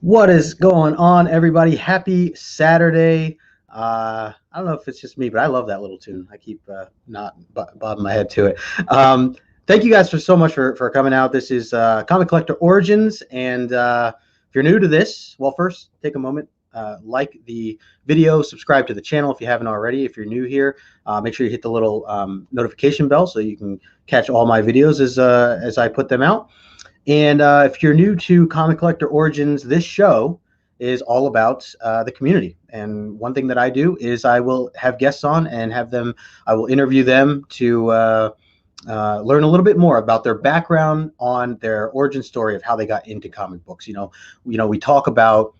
What is going on, everybody? Happy Saturday. I don't know if it's just me, but I love that little tune. I keep not bobbing my head to it. Thank you guys so much for coming out. This is Comic Collector Origins. And if you're new to this, well, first, take a moment. Like the video, subscribe to the channel if you haven't already. If you're new here, make sure you hit the little notification bell so you can catch all my videos as I put them out. And if you're new to Comic Collector Origins, this show is all about the community. And one thing that I do is I will have guests on and I will interview them to learn a little bit more about their background on their origin story of how they got into comic books. We talk about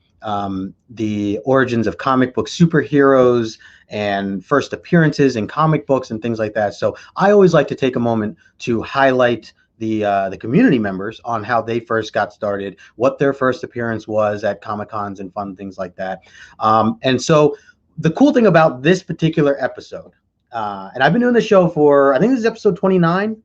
the origins of comic book superheroes and first appearances in comic books and things like that. So I always like to take a moment to highlight the community members on how they first got started, what their first appearance was at Comic Cons and fun things like that. And so the cool thing about this particular episode, and I've been doing the show for, I think this is episode 29.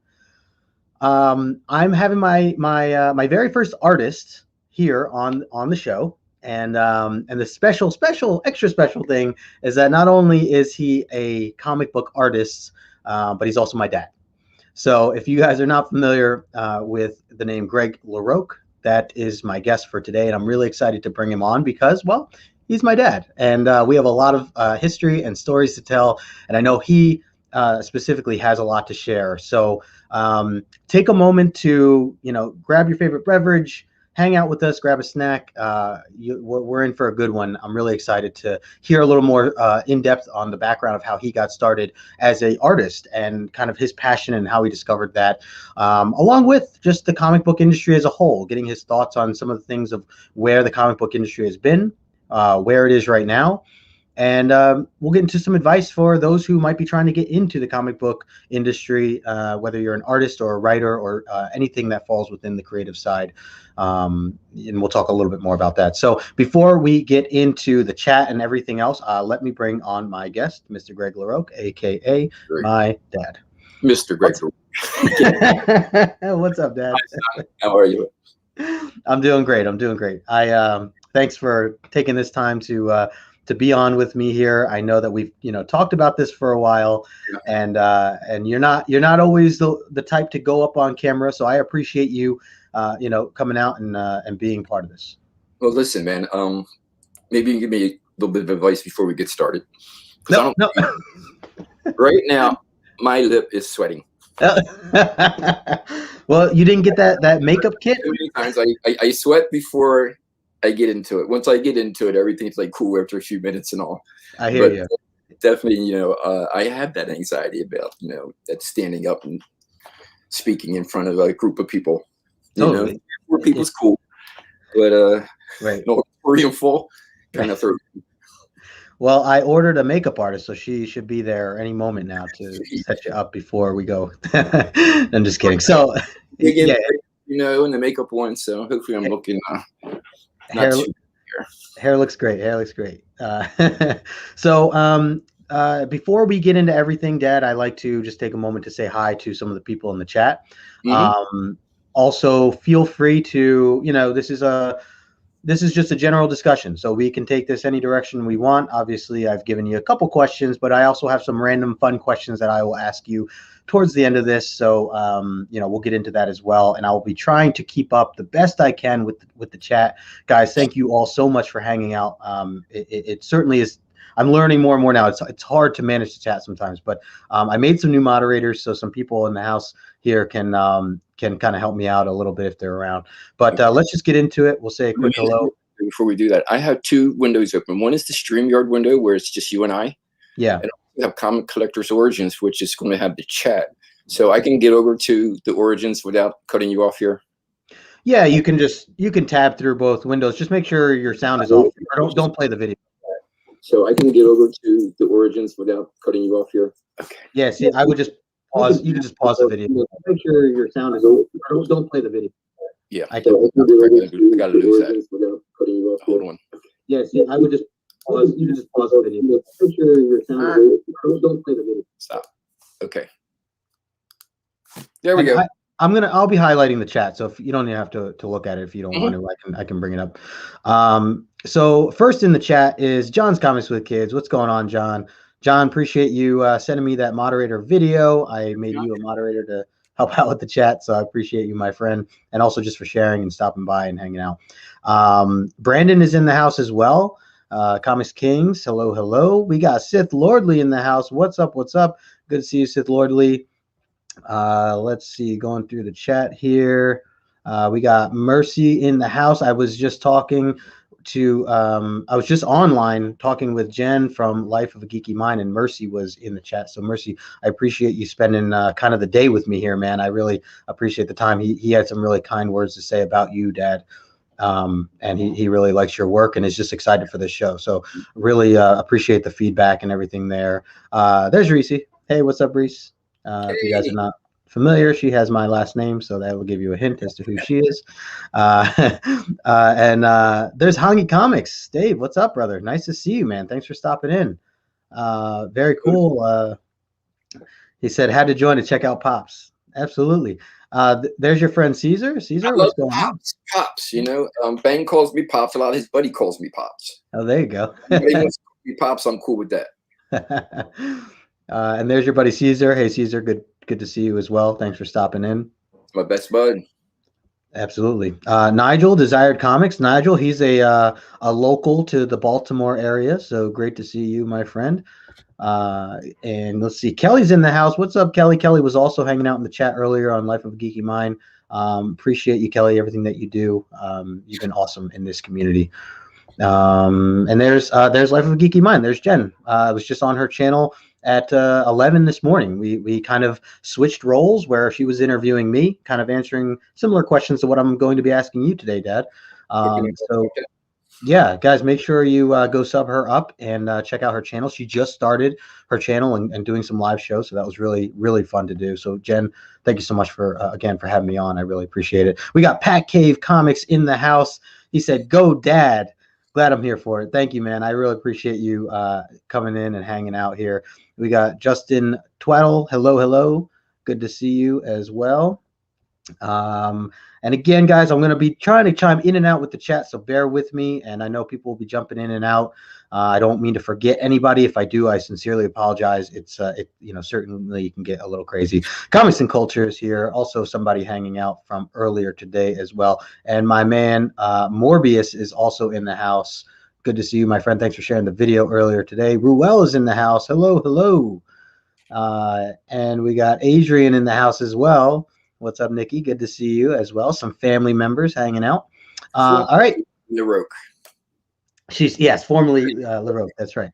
I'm having my very first artist here on the show. And the extra special thing is that not only is he a comic book artist, but he's also my dad. So if you guys are not familiar with the name Greg LAROCQUE, that is my guest for today. And I'm really excited to bring him on because, well, he's my dad. And we have a lot of history and stories to tell. And I know he specifically has a lot to share. So take a moment to, grab your favorite beverage, hang out with us, grab a snack. We're in for a good one. I'm really excited to hear a little more in depth on the background of how he got started as an artist and kind of his passion and how he discovered that, along with just the comic book industry as a whole, getting his thoughts on some of the things of where the comic book industry has been, where it is right now. And we'll get into some advice for those who might be trying to get into the comic book industry, whether you're an artist or a writer or anything that falls within the creative side. And we'll talk a little bit more about that. So before we get into the chat and everything else, let me bring on my guest, Mr. Greg LAROCQUE, a.k.a. my dad. Mr. Greg LAROCQUE. What's up, Dad? Hi, how are you? I'm doing great. Thanks for taking this time to be on with me here. I know that we've talked about this for a while, and you're not always the type to go up on camera, so I appreciate you coming out and being part of this. Well, listen, man, maybe you can give me a little bit of advice before we get started. No. Right now my lip is sweating. Well, you didn't get that makeup kit? So many times I sweat before I get into it. Once I get into it, everything's like cool after a few minutes and all. I hear you. Definitely, I have that anxiety about, that standing up and speaking in front of a group of people. Totally. Where people's cool, but right. No, real full kind of through. Well, I ordered a makeup artist, so she should be there any moment now to set you up before we go. I'm just kidding. So, again, and the makeup one. So hopefully, I'm looking. Hair looks great. Hair looks great. So, before we get into everything, Dad, I like to just take a moment to say hi to some of the people in the chat. Mm-hmm. Also, feel free to, this is just a general discussion, so we can take this any direction we want. Obviously, I've given you a couple questions, but I also have some random fun questions that I will ask you towards the end of this. So, we'll get into that as well. And I will be trying to keep up the best I can with the chat. Guys, thank you all so much for hanging out. It certainly is. I'm learning more and more now. It's hard to manage the chat sometimes, but I made some new moderators, so some people in the house here can kind of help me out a little bit if they're around. But let's just get into it. We'll say a quick hello. Before we do that, I have two windows open. One is the StreamYard window where it's just you and I. Yeah. And we have Comic Collector's Origins, which is going to have the chat. So I can get over to the Origins without cutting you off here. Yeah, you can tab through both windows. Just make sure your sound is off. Or don't play the video. So I can get over to the Origins without cutting you off here. Okay. Yeah, see, I would just pause. You can just pause the video. Make sure your sound is off. Don't play the video. Yeah. I gotta lose that. Without cutting you off. Hold on. Yeah, see, I would just pause. You can just pause the video. Make sure your sound is off. Don't play the video. Stop. Okay. There we go. I'll be highlighting the chat, so if you don't even have to look at it if you don't want to, I can bring it up. So first in the chat is John's Comments with Kids. What's going on, John? John, appreciate you sending me that moderator video. I made you a moderator to help out with the chat, so I appreciate you, my friend, and also just for sharing and stopping by and hanging out. Brandon is in the house as well. Comics Kings, hello, hello. We got Sith Lordly in the house. What's up? What's up? Good to see you, Sith Lordly. Let's see, going through the chat here. We got Mercy in the house. I was just talking to, I was just online talking with Jen from Life of a Geeky Mind, and Mercy was in the chat. So Mercy, I appreciate you spending kind of the day with me here, man. I really appreciate the time. He had some really kind words to say about you, Dad. And he really likes your work and is just excited for this show. So really appreciate the feedback and everything there. There's Reese. Hey, what's up, Reese? If you guys are not familiar, she has my last name, so that will give you a hint as to who she is. And there's Hangi Comics. Dave, what's up, brother? Nice to see you, man. Thanks for stopping in. Very cool. He said, had to join to check out Pops. Absolutely. There's your friend Caesar. Caesar, what's going Pops, on? Pops, you know, Ben calls me Pops. A lot of his buddy calls me Pops. Oh, there you go. He wants to call me Pops. I'm cool with that. And there's your buddy Caesar. Hey, Caesar, good to see you as well. Thanks for stopping in. My best bud. Absolutely. Nigel, Desired Comics. Nigel, he's a local to the Baltimore area, so great to see you, my friend. And let's see, Kelly's in the house. What's up, Kelly? Kelly was also hanging out in the chat earlier on Life of a Geeky Mind. Appreciate you, Kelly, everything that you do. You've been awesome in this community. And there's Life of a Geeky Mind. There's Jen. I was just on her channel at 11 this morning. We kind of switched roles where she was interviewing me, kind of answering similar questions to what I'm going to be asking you today, Dad. So yeah, guys, make sure you go sub her up and check out her channel. She just started her channel and doing some live shows, so that was really, really fun to do. So Jen, thank you so much for again for having me on. I really appreciate it. We got Pat Cave Comics in the house. He said, "Go, Dad." Glad I'm here for it. Thank you, man. I really appreciate you coming in and hanging out here. We got Justin Twaddle. Hello, hello. Good to see you as well. And again, guys, I'm going to be trying to chime in and out with the chat, so bear with me. And I know people will be jumping in and out. I don't mean to forget anybody. If I do, I sincerely apologize. It's certainly you can get a little crazy. Comics and Cultures here. Also, somebody hanging out from earlier today as well. And my man Morbius is also in the house. Good to see you, my friend. Thanks for sharing the video earlier today. Ruel is in the house. Hello, hello. And we got Adrian in the house as well. What's up, Nikki? Good to see you as well. Some family members hanging out. All right. LAROCQUE. Yes, formerly LAROCQUE. That's right.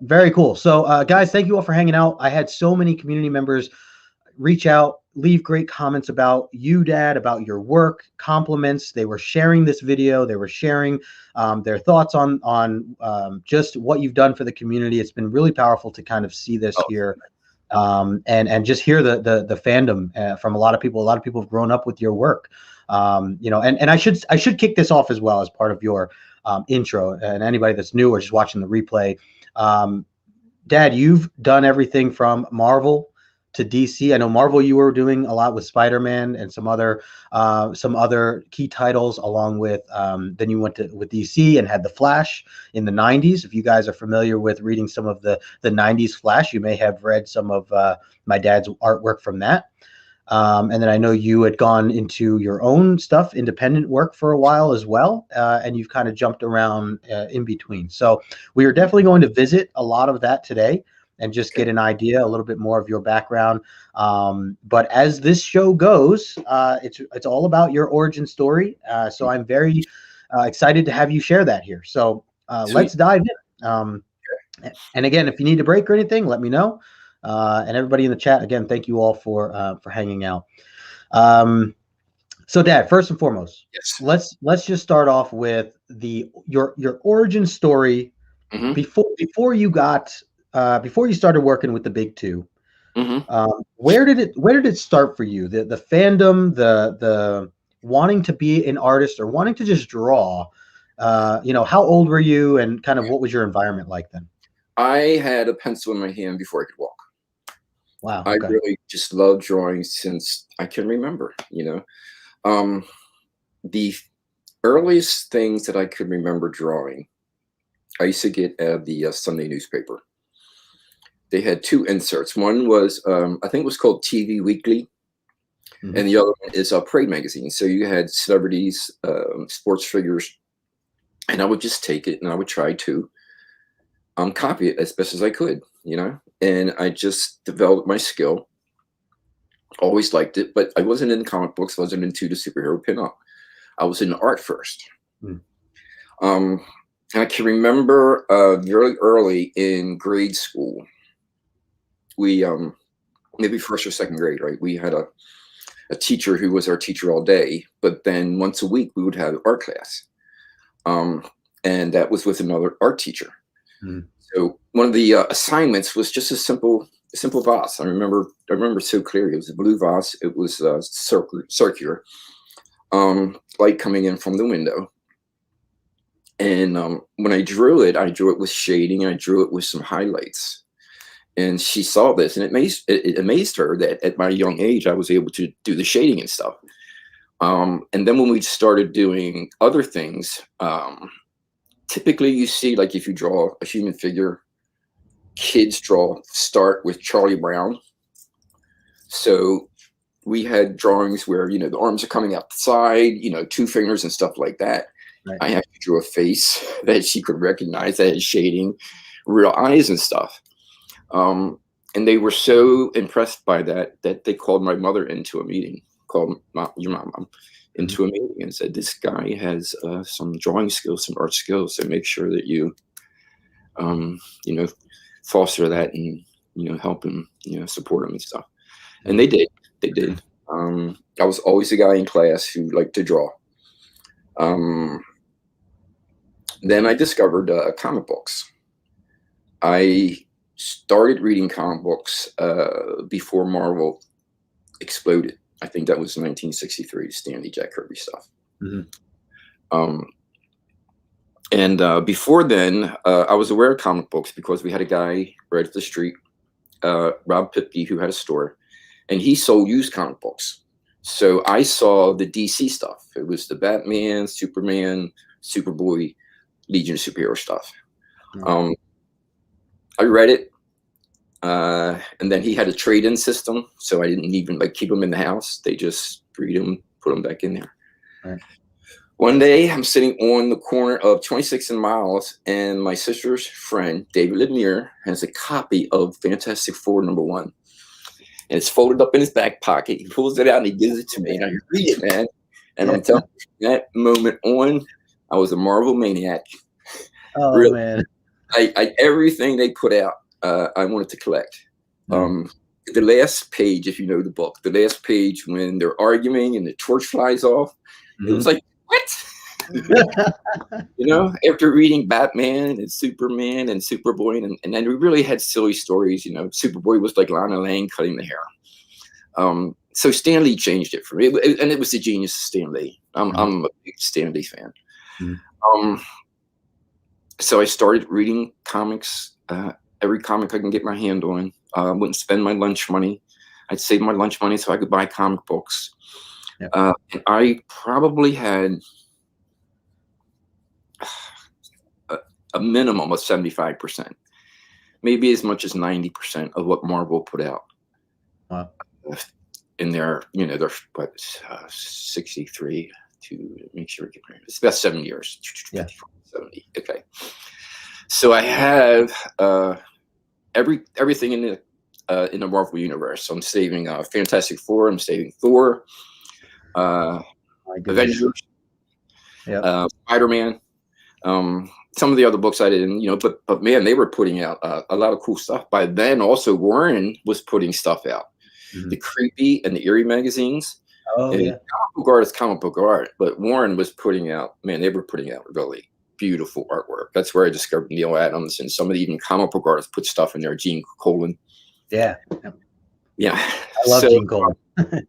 Very cool. So, guys, thank you all for hanging out. I had so many community members reach out, leave great comments about you, Dad, about your work, compliments. They were sharing this video. They were sharing their thoughts on just what you've done for the community. It's been really powerful to kind of see this here. And just hear the fandom from a lot of people. A lot of people have grown up with your work, and I should kick this off as well as part of your intro. And anybody that's new or just watching the replay, Dad, you've done everything from Marvel to DC. I know Marvel you were doing a lot with Spider-Man and some other key titles, along with then you went with DC and had the Flash in the 90s. If you guys are familiar with reading some of the 90s Flash, you may have read some of my dad's artwork from that. And then I know you had gone into your own stuff, independent work for a while as well, and you've kind of jumped around in between. So we are definitely going to visit a lot of that today and just get an idea, a little bit more of your background. But as this show goes, it's all about your origin story. So I'm very excited to have you share that here. So let's dive in. And again, if you need a break or anything, let me know. And everybody in the chat, again, thank you all for hanging out. So, Dad, first and foremost, yes, let's just start off with your origin story before you got. Before you started working with the big two, where did it start for you? The fandom, the wanting to be an artist or wanting to just draw. How old were you, and kind of what was your environment like then? I had a pencil in my hand before I could walk. Wow. I Okay. really just love drawing since I can remember, you know. The earliest things that I could remember drawing, I used to get the Sunday newspaper. They had two inserts. One was, I think it was called TV Weekly, Hmm. and the other one is Parade Magazine. So you had celebrities, sports figures, and I would just take it and I would try to copy it as best as I could, you know. And I just developed my skill. Always liked it, but I wasn't in comic books. Wasn't into the superhero pinup. I was in art first. Mm. Um, and I can remember very early in grade school, we maybe first or second grade, right? We had a teacher who was our teacher all day, but then once a week we would have art class, um, and that was with another art teacher. Mm. So one of the assignments was just a simple vase. I remember so clearly. It was a blue vase. It was circular, light coming in from the window. And when I drew it with shading. I drew it with some highlights. And she saw this, and it amazed her that at my young age I was able to do the shading and stuff. And then when we started doing other things, typically you see, like, if you draw a human figure, kids start with Charlie Brown. So we had drawings where, you know, the arms are coming out the side, you know, two fingers and stuff like that. Right. I actually drew a face that she could recognize that had shading, real eyes and stuff. And they were so impressed by that that they called my mother into a meeting, called your mom Mhm. into a meeting and said, "This guy has some drawing skills, some art skills, so make sure that you know, foster that and, you know, help him, you know, support him and stuff." And Mhm. they did. They did. I was always the guy in class who liked to draw. Um, then I discovered comic books. I started reading comic books before Marvel exploded. I think that was 1963, Stanley Jack Kirby stuff. Mhm. Um, and before then, I was aware of comic books because we had a guy right up the street, Rob Pipke, who had a store, and he sold used comic books. So I saw the DC stuff. It was the Batman, Superman, Superboy, Legion of Superhero stuff. Right. Um, I read it. And then he had a trade-in system, so I didn't even like keep them in the house. They just breed them, put them back in there. Right. One day, I'm sitting on the corner of 26th and Miles, and my sister's friend, David Lanier, has a copy of Fantastic Four #1. And it's folded up in his back pocket. He pulls it out and he gives it to me. And I read it, man. And Yeah. I'm telling you, from that moment on, I was a Marvel maniac. Oh Really, man. everything they put out, I wanted to collect. Mm. The last page, if you know the book, the last page when they're arguing and the torch flies off, it was Mhm. like, what? You know, after reading Batman and Superman and Superboy, and then we really had silly stories. You know, Superboy was like Lana Lang cutting the hair. So Stan Lee changed it for me, and it was the genius of Stan Lee. Mhm. I'm a big Stan Lee fan. Mhm. Um, so I started reading comics, every comic I can get my hand on. Wouldn't spend my lunch money. I'd save my lunch money so I could buy comic books. Yeah. And I probably had a, a minimum of 75%, maybe as much as 90% of what Marvel put out Wow. in their, you know, their, what, 63 to make sure we get it's about 7 years. Yeah. 70. Okay. So I have everything in the Marvel universe. So I'm saving Fantastic Four. I'm saving Thor, My goodness. Avengers, Yeah. Spider-Man. Some of the other books I didn't, you know, but man, they were putting out a lot of cool stuff. By then, also Warren was putting stuff out, Mhm. the creepy and the eerie magazines. Oh And yeah. comic book art is comic book art, but Warren was putting out, man, they were putting out really beautiful artwork. That's where I discovered Neil Adams, and some of the even comic book artists put stuff in there. Gene Colan. Yeah. Yeah. Yeah. I love So Gene Colan.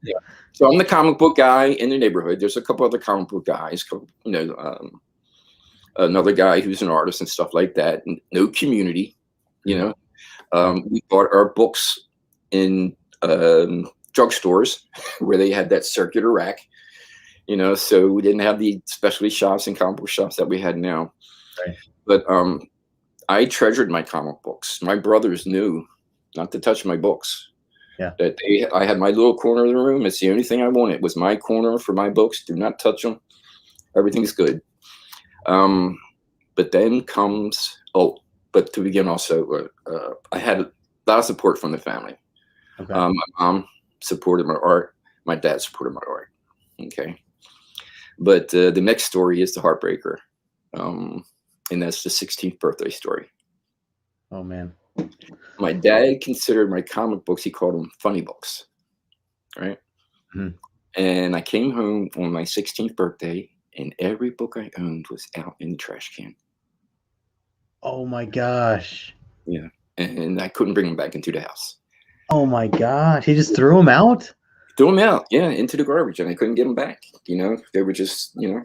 yeah. So I'm the comic book guy in the neighborhood. There's a couple other comic book guys, you know, another guy who's an artist and stuff like that. No community, you know. We bought our books in drugstores where they had that circular rack, you know, so we didn't have the specialty shops and comic book shops that we had now. Right. But I treasured my comic books. My brothers knew not to touch my books. Yeah. That I had my little corner of the room. It's the only thing I wanted. It was my corner for my books. Do not touch them. Everything's good. But then comes, but to begin also, I had a lot of support from the family. Okay. My mom supported my art. My dad supported my art. Okay. But the next story is the heartbreaker. And that's the 16th birthday story. Oh, man. My dad considered my comic books, he called them funny books. Right. Mm-hmm. And I came home on my 16th birthday, and every book I owned was out in the trash can. Oh, my gosh. Yeah. And I couldn't bring them back into the house. Oh, my gosh. He just threw them out? Threw them out. Yeah. Into the garbage. And I couldn't get them back. You know, they were just, you know.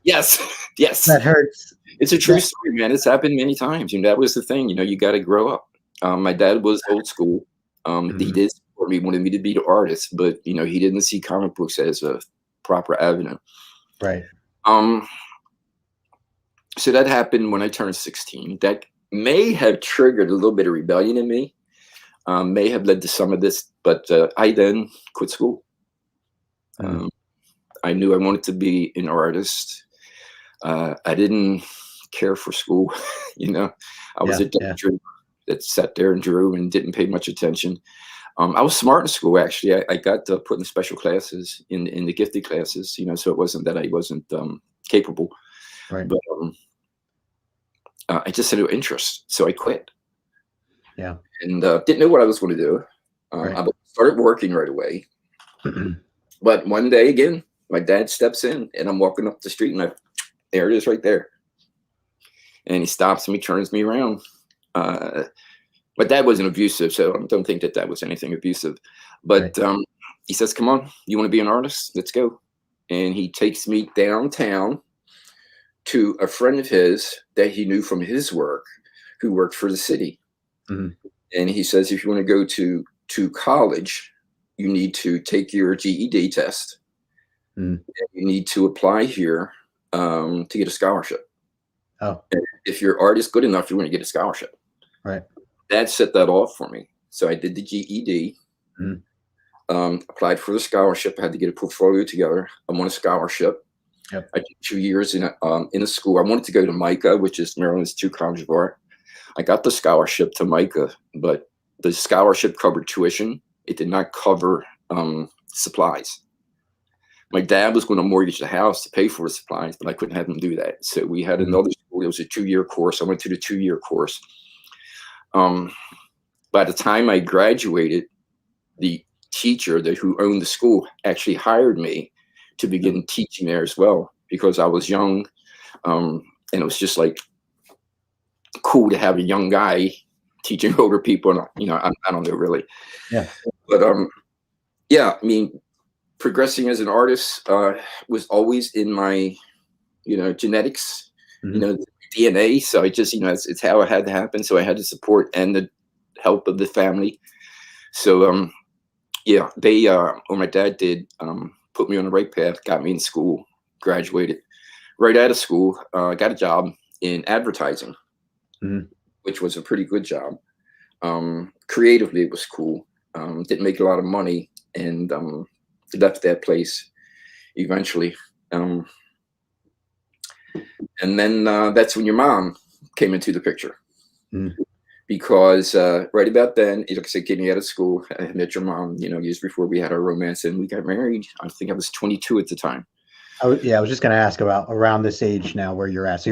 Yes. Yes. That hurts. It's a true story, man. It's happened many times. And that was the thing, you know, you got to grow up. My dad was old school. He did support me, wanted me to be the artist, but, you know, he didn't see comic books as a proper avenue. Right. So that happened when I turned 16. That may have triggered a little bit of rebellion in me, may have led to some of this, but I then quit school. I knew I wanted to be an artist. I didn't care for school. You know, I was a dreamer that sat there and drew and didn't pay much attention. I was smart in school, actually. I got put in special classes, in the gifted classes, you know, so it wasn't that I wasn't capable. Right. But I just had no interest, so I quit. Yeah. And didn't know what I was going to do. I started working right away. But one day, again, my dad steps in, and I'm walking up the street, and there it is right there. And he stops me, turns me around. My dad wasn't abusive, so I don't think that was anything abusive. But he says, come on, you want to be an artist? Let's go. And he takes me downtown to a friend of his that he knew from his work, who worked for the city. And he says, if you want to go to college, you need to take your GED test. And you need to apply here to get a scholarship. And if your art is good enough, you're going to get a scholarship. Right. Dad set that off for me. So I did the GED, applied for the scholarship. I had to get a portfolio together. I won a scholarship. Yep. I did 2 years in a school. I wanted to go to MICA, which is Maryland Institute College of Art. I got the scholarship to MICA, but the scholarship covered tuition. It did not cover supplies. My dad was going to mortgage the house to pay for the supplies, but I couldn't have him do that. So we had another school. It was a 2-year course. I went to the 2-year course. By the time I graduated, the teacher who owned the school actually hired me to begin teaching there as well, because I was young. And it was just like cool to have a young guy teaching older people. And, you know, I don't know really. Yeah. But yeah, I mean, progressing as an artist was always in my, you know, genetics, you know, DNA. So I just, you know, it's how it had to happen. So I had the support and the help of the family. So yeah, they or my dad did put me on the right path, got me in school, graduated. Right out of school, got a job in advertising, which was a pretty good job. Creatively, it was cool. Didn't make a lot of money, and left that place eventually. And then that's when your mom came into the picture. Because right about then, like I said, getting out of school, I met your mom, you know, years before we had our romance, and we got married. I think I was 22 at the time. I was just going to ask about around this age now where you're at. So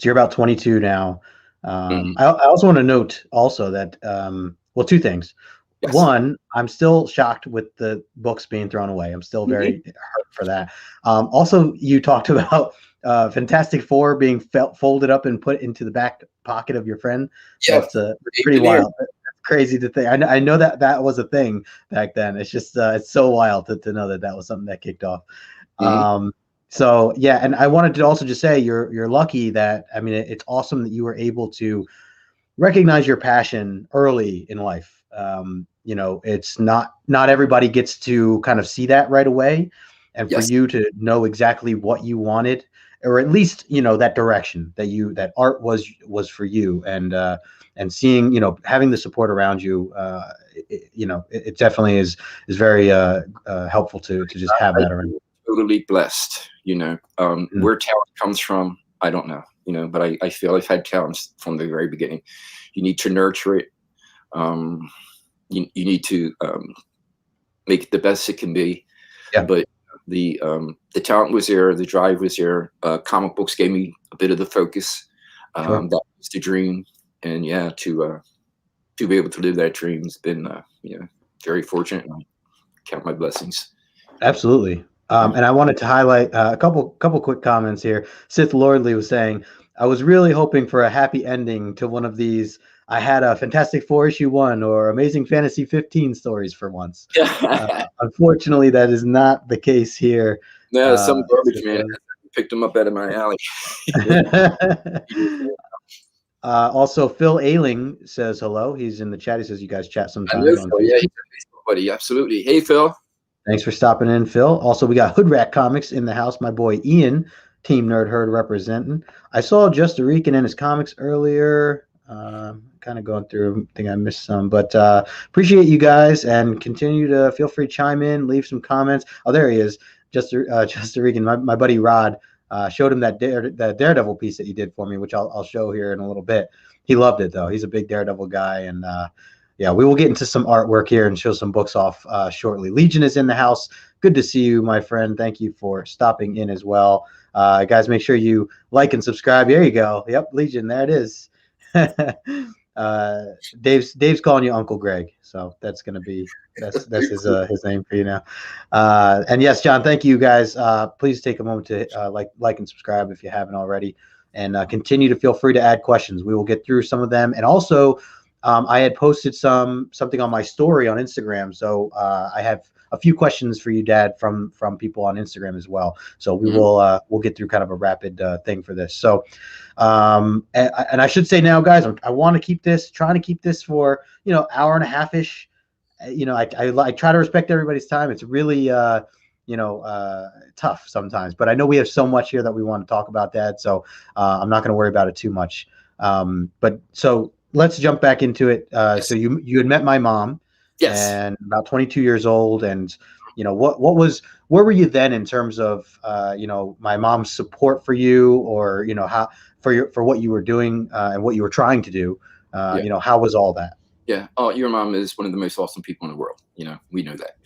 you're about 22 now. I also want to note also that, well, two things. Yes. One, I'm still shocked with the books being thrown away. I'm still very hurt for that. Also, you talked about Fantastic Four being folded up and put into the back pocket of your friend. Yeah, that's pretty wild. That's crazy to think. I know that was a thing back then. It's just it's so wild to know that was something that kicked off. So yeah, and I wanted to also just say you're lucky that, I mean, it's awesome that you were able to recognize your passion early in life. You know, it's not everybody gets to kind of see that right away, and for Yes. you to know exactly what you wanted, or at least you know that direction that art was for you, and seeing, you know, having the support around you, you know, it definitely is very helpful to just have I that around. feel totally blessed. You know, Mm. where talent comes from, I don't know. You know, but I feel I've had talents from the very beginning. You need to nurture it. Um, you need to make it the best it can be. Yeah, But the talent was there, the drive was there. Comic books gave me a bit of the focus. sure. That was the dream, and yeah, to be able to live that dream has been you know, very fortunate. And I count my blessings. Absolutely. Yeah. And I wanted to highlight a couple quick comments here. Sith Lordly was saying, "I was really hoping for a happy ending to one of these. I had a Fantastic Four issue 1 or Amazing Fantasy 15 stories for once. Unfortunately, that is not the case here." No, some garbage Sith man Lord. picked them up out of my alley. Also, Phil Ailing says hello. He's in the chat. He says you guys chat I know sometimes on Phil. Yeah, he's Facebook. a Facebook buddy. Absolutely. Hey, Phil. Thanks for stopping in, Phil. Also, we got Hood Rat Comics in the house. My boy Ian, Team Nerd Herd representing. I saw Just a Rican in his comics earlier. Kind of going through. I think I missed some, but appreciate you guys and continue to feel free to chime in, leave some comments. Oh, there he is. Just a Rican. My buddy Rod showed him that Daredevil piece that you did for me, which I'll show here in a little bit. He loved it though. He's a big Daredevil guy, and yeah, we will get into some artwork here and show some books off shortly. Legion is in the house. Good to see you, my friend. Thank you for stopping in as well. Guys, make sure you like and subscribe. There you go. Yep, Legion. There it is. Dave's calling you Uncle Greg, so that's gonna be that's his name for you now. And yes, John, thank you guys. Please take a moment to like and subscribe if you haven't already, and continue to feel free to add questions. We will get through some of them, and also I had posted something on my story on Instagram, so I have a few questions for you, Dad, from people on Instagram as well. So we will we'll get through kind of a rapid thing for this. So, and I should say now, guys, I want to trying to keep this for, you know, hour and a half ish. You know, I try to respect everybody's time. It's really you know, tough sometimes, but I know we have so much here that we want to talk about, Dad. So I'm not going to worry about it too much. But so let's jump back into it. Yes. So you had met my mom, Yes. and about 22 years old, and you know where were you then in terms of you know, my mom's support for you, or you know, how for what you were doing and what you were trying to do, Yeah. you know, how was all that? Yeah. Oh, your mom is one of the most awesome people in the world. You know, we know that.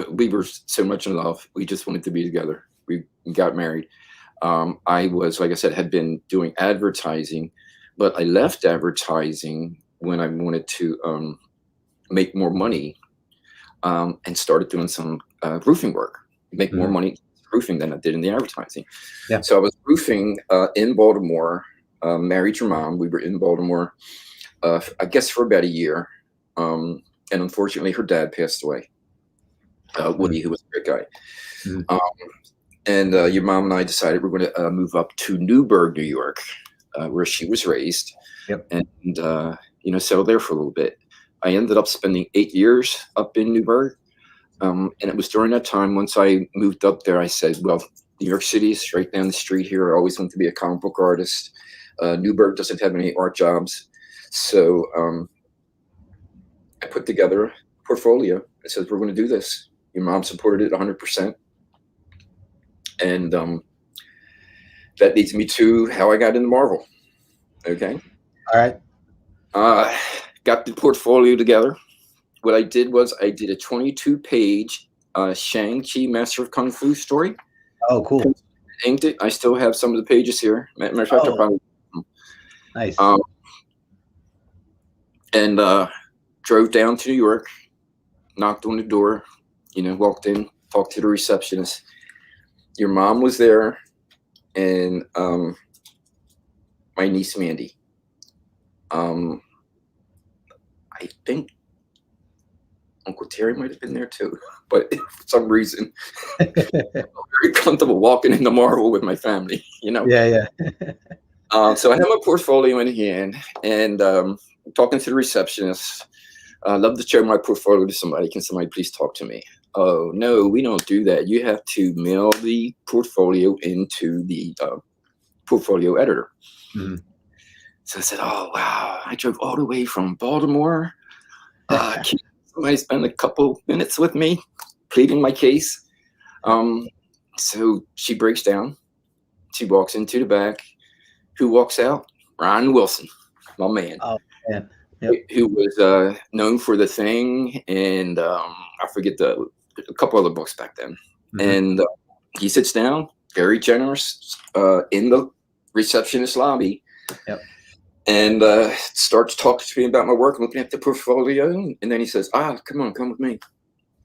We were so much in love. We just wanted to be together. We got married. I was, like I said, had been doing advertising, but I left advertising when I wanted to make more money, and started doing some roofing work, make more money roofing than I did in the advertising. Yeah. So I was roofing in Baltimore, married your mom. We were in Baltimore, I guess for about a year. And unfortunately, her dad passed away, Woody, who was a great guy. And your mom and I decided we're going to move up to Newburgh, New York, where she was raised. Yep. And, you know, settle there for a little bit. I ended up spending 8 years up in Newburgh. And it was during that time, once I moved up there, I said, well, New York City is right down the street here. I always wanted to be a comic book artist. Newburgh doesn't have any art jobs. So I put together a portfolio. I said, we're going to do this. Your mom supported it 100%. And that leads me to how I got into Marvel. Okay. All right. Got the portfolio together. What I did was I did a 22-page Shang-Chi Master of Kung Fu story. Oh, cool. Inked it. I still have some of the pages here. Matter of fact, I'll probably. Nice. And drove down to New York, knocked on the door, you know, walked in, talked to the receptionist. Your mom was there, and my niece Mandy. I think Uncle Terry might have been there too, but for some reason, I'm very comfortable walking into Marvel with my family, you know? Yeah. So I have my portfolio in hand, and talking to the receptionist. I'd love to show my portfolio to somebody. Can somebody please talk to me? Oh, no, we don't do that. You have to mail the portfolio into the portfolio editor. Mm-hmm. So I said, oh, wow. I drove all the way from Baltimore. Can somebody spend a couple minutes with me pleading my case? So she breaks down. She walks into the back. Who walks out? Ron Wilson, my man. Oh, man. Yep. Who was known for The Thing and I forget a couple other books back then. Mm-hmm. And he sits down, very generous, in the receptionist lobby. Yep. And starts talking to me about my work, looking at the portfolio. And then he says, come with me.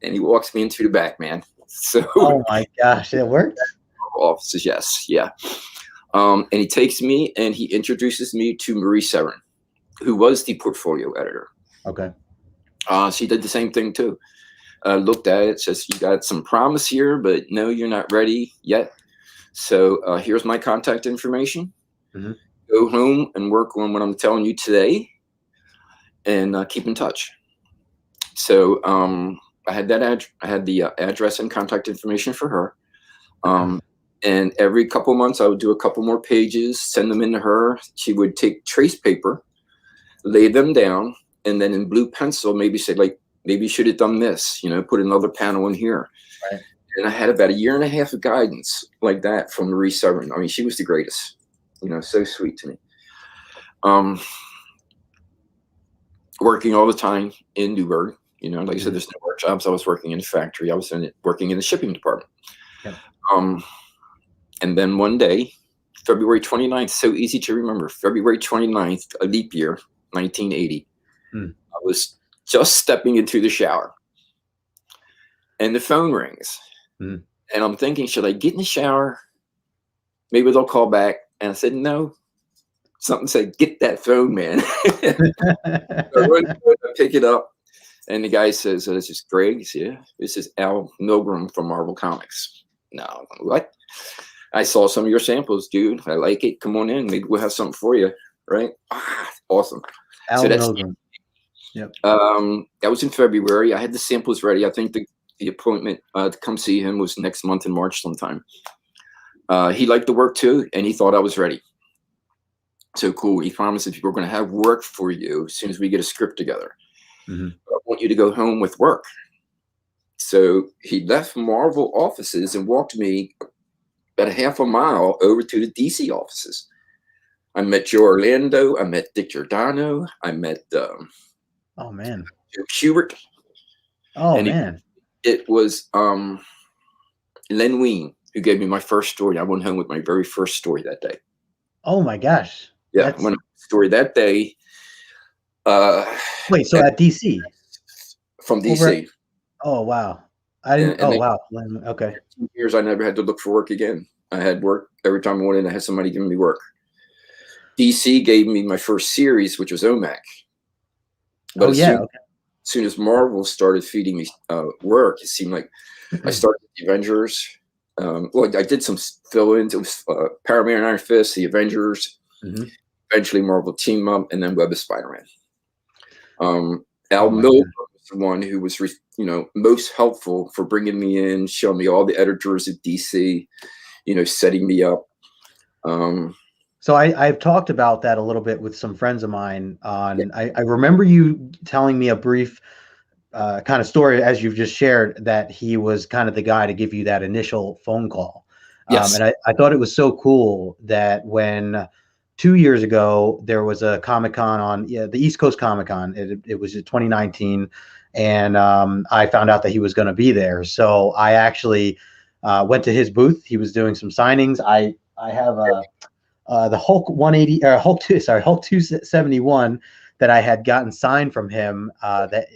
And he walks me into the back, man. So, oh my gosh, it worked. Offices, yes, yeah. And he takes me and he introduces me to Marie Severin, who was the portfolio editor. Okay. She did the same thing too. Looked at it, says, you got some promise here, but no, you're not ready yet. So here's my contact information. Mm-hmm. Go home and work on what I'm telling you today and keep in touch. So I had that I had the address and contact information for her. And every couple of months I would do a couple more pages, send them into her. She would take trace paper, lay them down, and then in blue pencil, maybe say, like, maybe you should have done this, put another panel in here. Right. And I had about a year and a half of guidance like that from Marie Severin. I mean, she was the greatest, so sweet to me. Working all the time in Newburgh, like I said, there's no work jobs. I was working in the factory. I was working in the shipping department. Yep. And then one day, February 29th, so easy to remember, February 29th, a leap year, 1980. I was just stepping into the shower and the phone rings. And I'm thinking, should I get in the shower? Maybe they'll call back. And I said, no. Something said, get that phone, man. So I run to it, I pick it up. And the guy says, this is Greg. Yeah, this is Al Milgram from Marvel Comics. No, what? I saw some of your samples, dude. I like it. Come on in. Maybe we'll have something for you. Right? Awesome. Al Milgram. Yep. That was in February. I had the samples ready. I think the appointment to come see him was next month in March sometime. He liked the work too, and he thought I was ready. So cool. He promised if we're going to have work for you as soon as we get a script together. I want you to go home with work. So he left Marvel offices and walked me about a half a mile over to the DC offices. I met Joe Orlando. I met Dick Giordano. I met oh man, Joe Kubert. Oh and man, it was Len Wein who gave me my first story. I went home with my very first story that day. Oh my gosh. Yeah, I went story that day. Wait, so at DC? From DC. Oh wow. I didn't. Wow. Okay. 2 years, I never had to look for work again. I had work every time I went in. I had somebody giving me work. DC gave me my first series, which was OMAC. But as soon as Marvel started feeding me work, it seemed like I started with the Avengers. Well, I did some fill-ins. It was Power Man, Iron Fist, the Avengers, eventually Marvel Team Up, and then Web of Spider-Man. Al Milgram was the one who was, most helpful for bringing me in, showing me all the editors at DC, setting me up. So I've talked about that a little bit with some friends of mine. I remember you telling me a brief kind of story, as you've just shared, that he was kind of the guy to give you that initial phone call. Yes. And I thought it was so cool that when 2 years ago there was a Comic-Con on the East Coast Comic-Con, it was in 2019, and I found out that he was going to be there. So I actually went to his booth. He was doing some signings. I have the Hulk 180 or Hulk 271 that I had gotten signed from him. That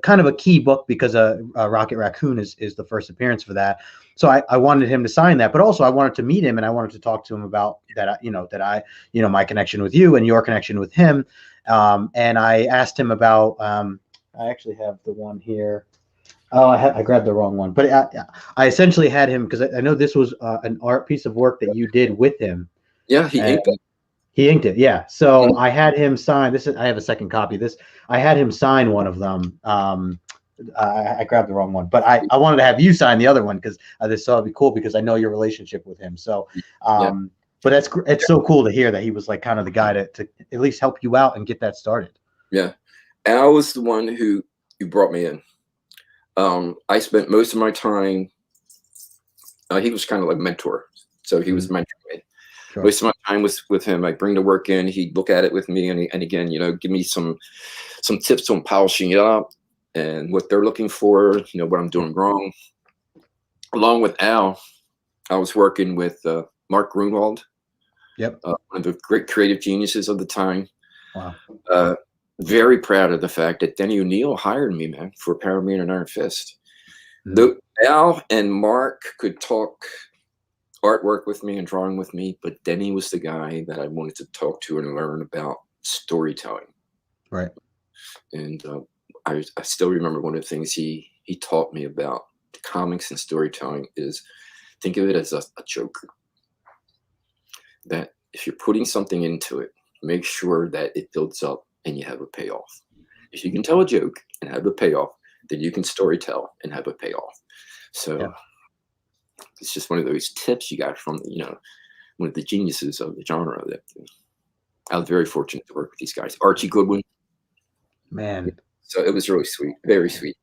kind of a key book because Rocket Raccoon is the first appearance for that. So I wanted him to sign that, but also I wanted to meet him and I wanted to talk to him about that. My connection with you and your connection with him. And I asked him about. I actually have the one here. Oh, I grabbed the wrong one, but I essentially had him because I know this was an art piece of work that you did with him. Yeah, he inked it. He inked it, yeah. So I had him sign this. I have a second copy of this. I had him sign one of them. I grabbed the wrong one, but I wanted to have you sign the other one because I just thought it'd be cool because I know your relationship with him. So, Yeah, but it's so cool to hear that he was like kind of the guy to at least help you out and get that started. yeah. Al was the one who brought me in. I spent most of my time. He was kind of like a mentor, so he was mentoring me. Sure. Most of my time was with him. I bring the work in. He'd look at it with me, and again, give me some tips on polishing it up and what they're looking for. What I'm doing wrong. Along with Al, I was working with Mark Grunwald. Yep. One of the great creative geniuses of the time. Wow. Very proud of the fact that Denny O'Neil hired me, man, for Power Man and Iron Fist. Though Al and Mark could talk artwork with me and drawing with me, but Denny was the guy that I wanted to talk to and learn about storytelling. Right. And I still remember one of the things he taught me about comics and storytelling is think of it as a joke. That if you're putting something into it, make sure that it builds up and you have a payoff. If you can tell a joke and have a payoff, then you can storytell and have a payoff. So it's just one of those tips you got from one of the geniuses of the genre. That I was very fortunate to work with these guys. Archie Goodwin, man. So it was really sweet, very sweet.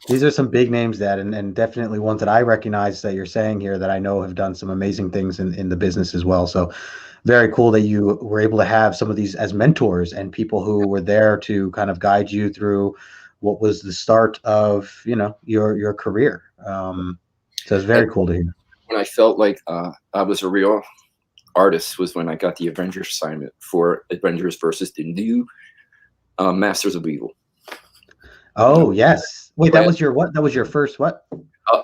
These are some big names and definitely ones that I recognize that you're saying here that I know have done some amazing things in the business as well. So very cool that you were able to have some of these as mentors and people who were there to kind of guide you through what was the start of, your career. So it's very cool to hear. When I felt like I was a real artist was when I got the Avengers assignment for Avengers versus the new Masters of Evil. Oh, yes. Wait, that was your what? That was your first what?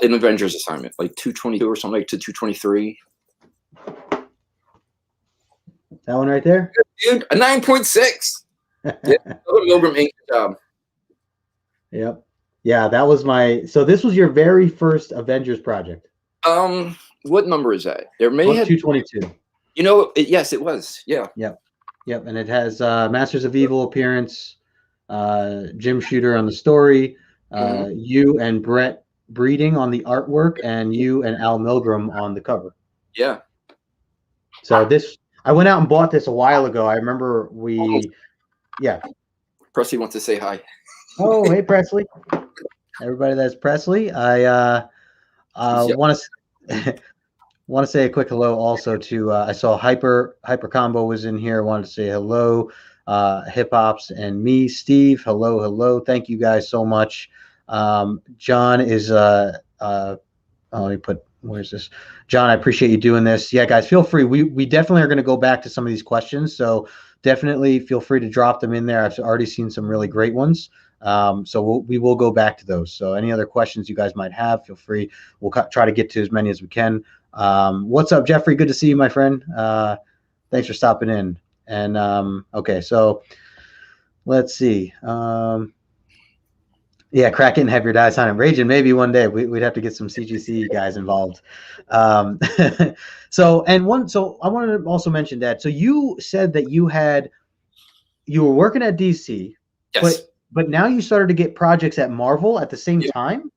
An Avengers assignment, like 222 or something, like to 223. That one right there? Dude, a 9.6. Yeah, Milgram Inc. job. Yep. Yeah, that was so this was your very first Avengers project. What number is that? There may have 222. Yes, it was. Yeah. Yep. And it has Masters of Evil appearance, Jim Shooter on the story, you and Brett Breeding on the artwork, and you and Al Milgram on the cover. Yeah. So I went out and bought this a while ago. I remember Presley wants to say hi. Oh, hey Presley. Everybody that's Presley. I want to say a quick hello also to I saw Hyper Combo was in here. I wanted to say hello, Hip Hops and me, Steve. Hello. Thank you guys so much. John is let me put, where's this? John, I appreciate you doing this. Yeah, guys, feel free. We definitely are going to go back to some of these questions. So definitely feel free to drop them in there. I've already seen some really great ones. So we will go back to those. So any other questions you guys might have, feel free. We'll try to get to as many as we can. What's up, Jeffrey? Good to see you, my friend. Thanks for stopping in. And okay, so let's see. Yeah, Kraken, have your die sign and Raging. Maybe one day we'd have to get some CGC guys involved. So I wanted to also mention that. So you said that you were working at DC, yes, but now you started to get projects at Marvel at the same time.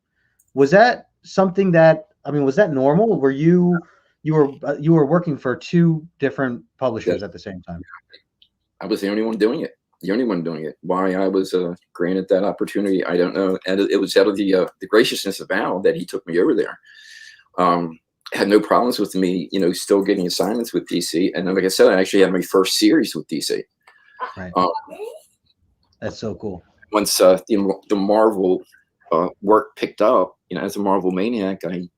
Was that something that, was that normal? Were you were working for two different publishers at the same time? I was the only one doing it. Why I was granted that opportunity, I don't know. And it was out of the graciousness of Al that he took me over there. Had no problems with me, still getting assignments with DC. And then, like I said, I actually had my first series with DC. Right. That's so cool. Once the Marvel work picked up, as a Marvel maniac, I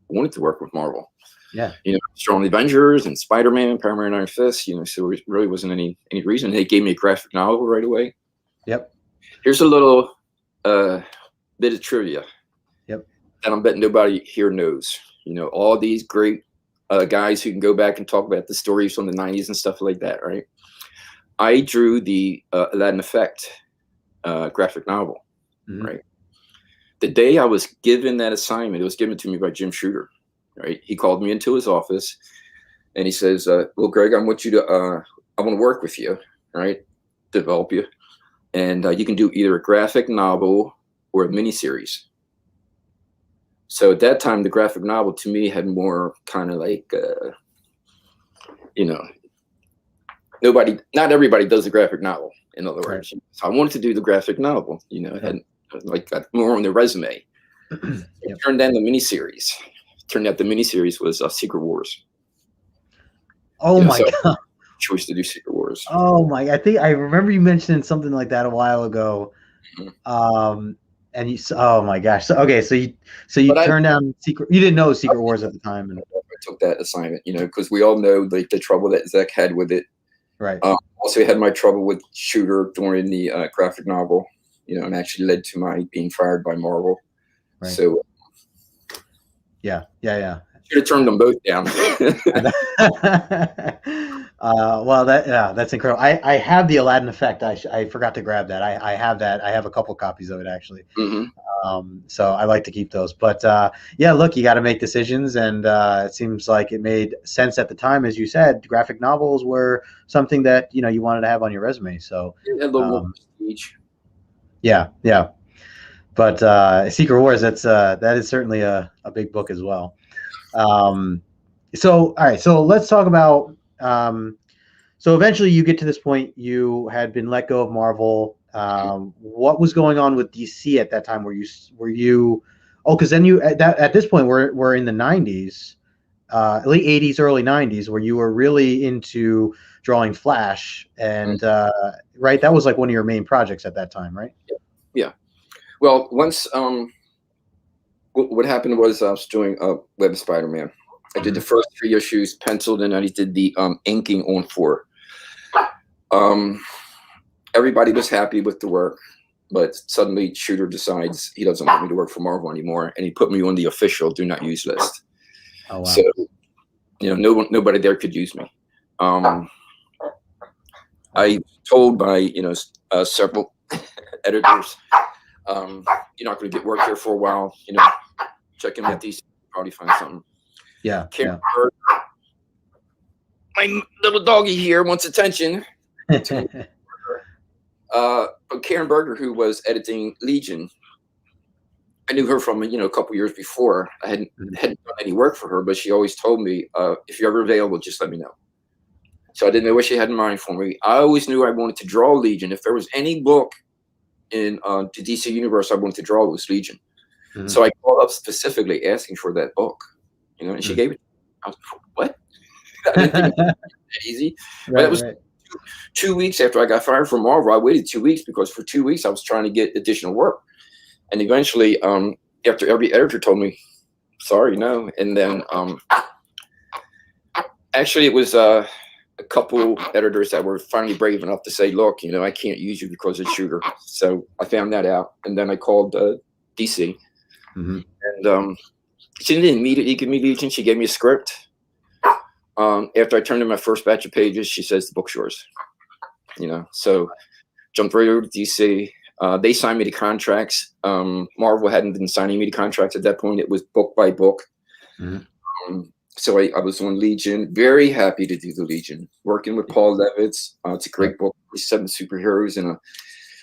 wanted to work with Marvel. Yeah. Strong Avengers and Spider-Man, Power Man and Iron Fist, so it really wasn't any reason. They gave me a graphic novel right away. Yep. Here's a little bit of trivia. Yep. That I'm betting nobody here knows. All these great guys who can go back and talk about the stories from the 90s and stuff like that, right? I drew the Aladdin Effect graphic novel, right? The day I was given that assignment, it was given to me by Jim Shooter. Right, he called me into his office And he says, "Well, Greg, I want to work with you, right? Develop you, and you can do either a graphic novel or a miniseries." So at that time, the graphic novel to me had more kind of like, you know, not everybody does a graphic novel. In other words, so I wanted to do the graphic novel, and like more on the resume. It turned down the miniseries. Turned out the miniseries was Secret Wars. Oh my God. Choice to do Secret Wars. Oh my! I think I remember you mentioning something like that a while ago. And you, oh my gosh! So okay, so you turned down Secret. You didn't know Secret Wars at the time, and I took that assignment, because we all know the trouble that Zach had with it. Right. Also had my trouble with Shooter during the graphic novel, and actually led to my being fired by Marvel. Right. So yeah. Should have turned them both down. Well, that's incredible. I have the Aladdin Effect. I forgot to grab that. I have that. I have a couple copies of it actually. So I like to keep those. But yeah, look, you got to make decisions, and it seems like it made sense at the time, as you said. Graphic novels were something that you wanted to have on your resume. So a little more prestige. Yeah. But Secret Wars, that is certainly a big book as well. So all right, so let's talk about. So eventually, you get to this point. You had been let go of Marvel. What was going on with DC at that time? Were you? Oh, because then at this point we're in the 90s, late 80s, early 90s, where you were really into drawing Flash, and right, that was like one of your main projects at that time, right? Yeah. Well, once what happened was I was doing Web of Spider-Man. I did the first 3 issues penciled, and I did the inking on 4. Everybody was happy with the work, but suddenly Shooter decides he doesn't want me to work for Marvel anymore, and he put me on the official do not use list. Oh, wow. So, nobody there could use me. I told by several editors, you're not going to get work here for a while. Check in with these, probably find something. Yeah. Berger, my little doggy here wants attention. But Karen Berger, who was editing Legion, I knew her from a couple years before. I hadn't done any work for her, but she always told me, if you're ever available, just let me know. So I didn't know what she had in mind for me. I always knew I wanted to draw Legion. If there was any book in the DC universe I wanted to draw, it was Legion. So I called up specifically asking for that book, and she gave it. I was like, what? I didn't think it was that easy. But it was 2 weeks after I got fired from Marvel. I waited 2 weeks because for 2 weeks I was trying to get additional work. And eventually, after every editor told me, sorry, no. And then actually it was a couple editors that were finally brave enough to say, look, I can't use you because it's Shooter. So I found that out. And then I called DC. And she didn't immediately give me Legion. She gave me a script. After I turned in my first batch of pages, she says, the book's yours. So jumped right over to DC. They signed me to contracts. Marvel hadn't been signing me to contracts at that point. It was book by book. So I was on Legion. Very happy to do the Legion. Working with Paul Levitz. It's a great book. 7 superheroes in a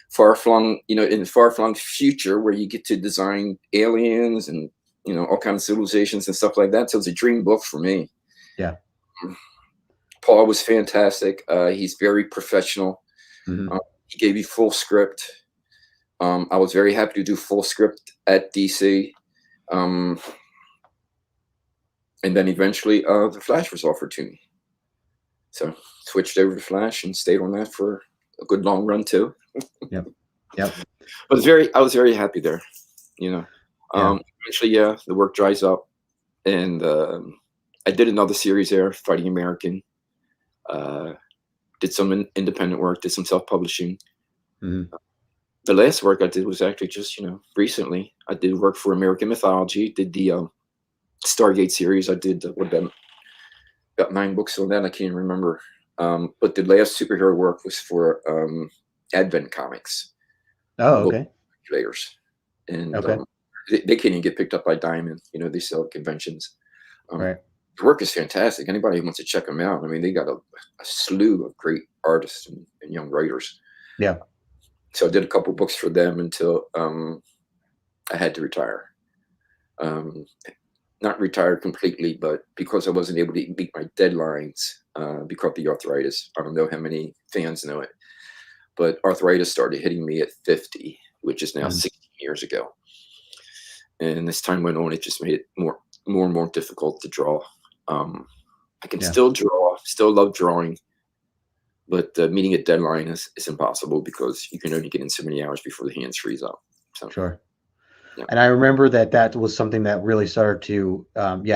far-flung, in a far-flung future where you get to design aliens and all kinds of civilizations and stuff like that. So it's a dream book for me. Yeah. Paul was fantastic. He's very professional. He gave me full script. I was very happy to do full script at DC. And then eventually the Flash was offered to me. So switched over to Flash and stayed on that for a good long run too. Yep. But I was very happy there, Eventually, the work dries up, and I did another series there, Fighting American. Did some independent work, did some self-publishing. The last work I did was actually just, recently. I did work for American Mythology, did the Stargate series. I did about 9 books on that. I can't remember. But the last superhero work was for Advent Comics. Oh, okay. And they can't even get picked up by Diamond. They sell at conventions. Right. The work is fantastic. Anybody who wants to check them out, I mean, they got a slew of great artists and young writers. Yeah. So I did a couple books for them until I had to retire. Not retired completely, but because I wasn't able to meet my deadlines because of the arthritis. I don't know how many fans know it, but arthritis started hitting me at 50, which is now 16 years ago. And as time went on, it just made it more and more difficult to draw. I can still draw, still love drawing, but meeting a deadline is impossible because you can only get in so many hours before the hands freeze up. So. Sure. Yeah. And I remember that was something that really started to,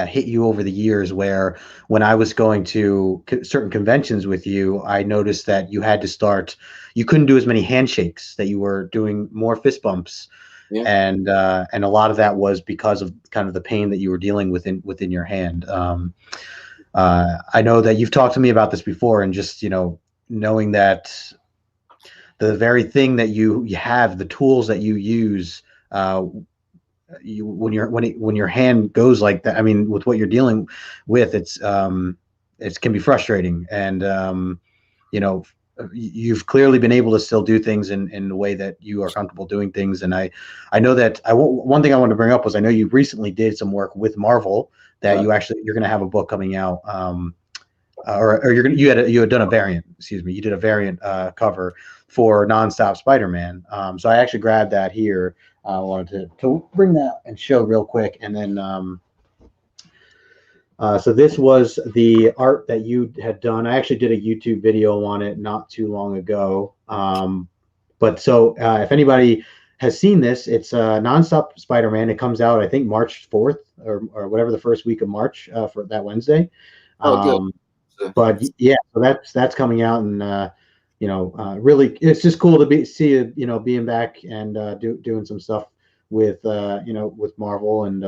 hit you over the years, where when I was going to certain conventions with you, I noticed that you had to start, you couldn't do as many handshakes, that you were doing more fist bumps. Yeah. And a lot of that was because of kind of the pain that you were dealing with within your hand. I know that you've talked to me about this before, and just, knowing that the very thing that you have, the tools that you use, when your hand goes like that, I mean, with what you're dealing with, it can be frustrating. And you've clearly been able to still do things in the way that you are comfortable doing things. And I know that one thing I wanted to bring up was, I know you recently did some work with Marvel, that you're going to have a book coming out, or you had done a variant. Excuse me, you did a variant cover for Nonstop Spider-Man. So I actually grabbed that here. I wanted to bring that and show real quick, and then so this was the art that you had done. I actually did a YouTube video on it not too long ago. But so if anybody has seen this, it's Nonstop Spider-Man. It comes out, I think, March 4th or whatever, the first week of March, for that Wednesday. Oh, good. But yeah, so that's coming out, and really, it's just cool to see you, being back and doing some stuff with with Marvel, and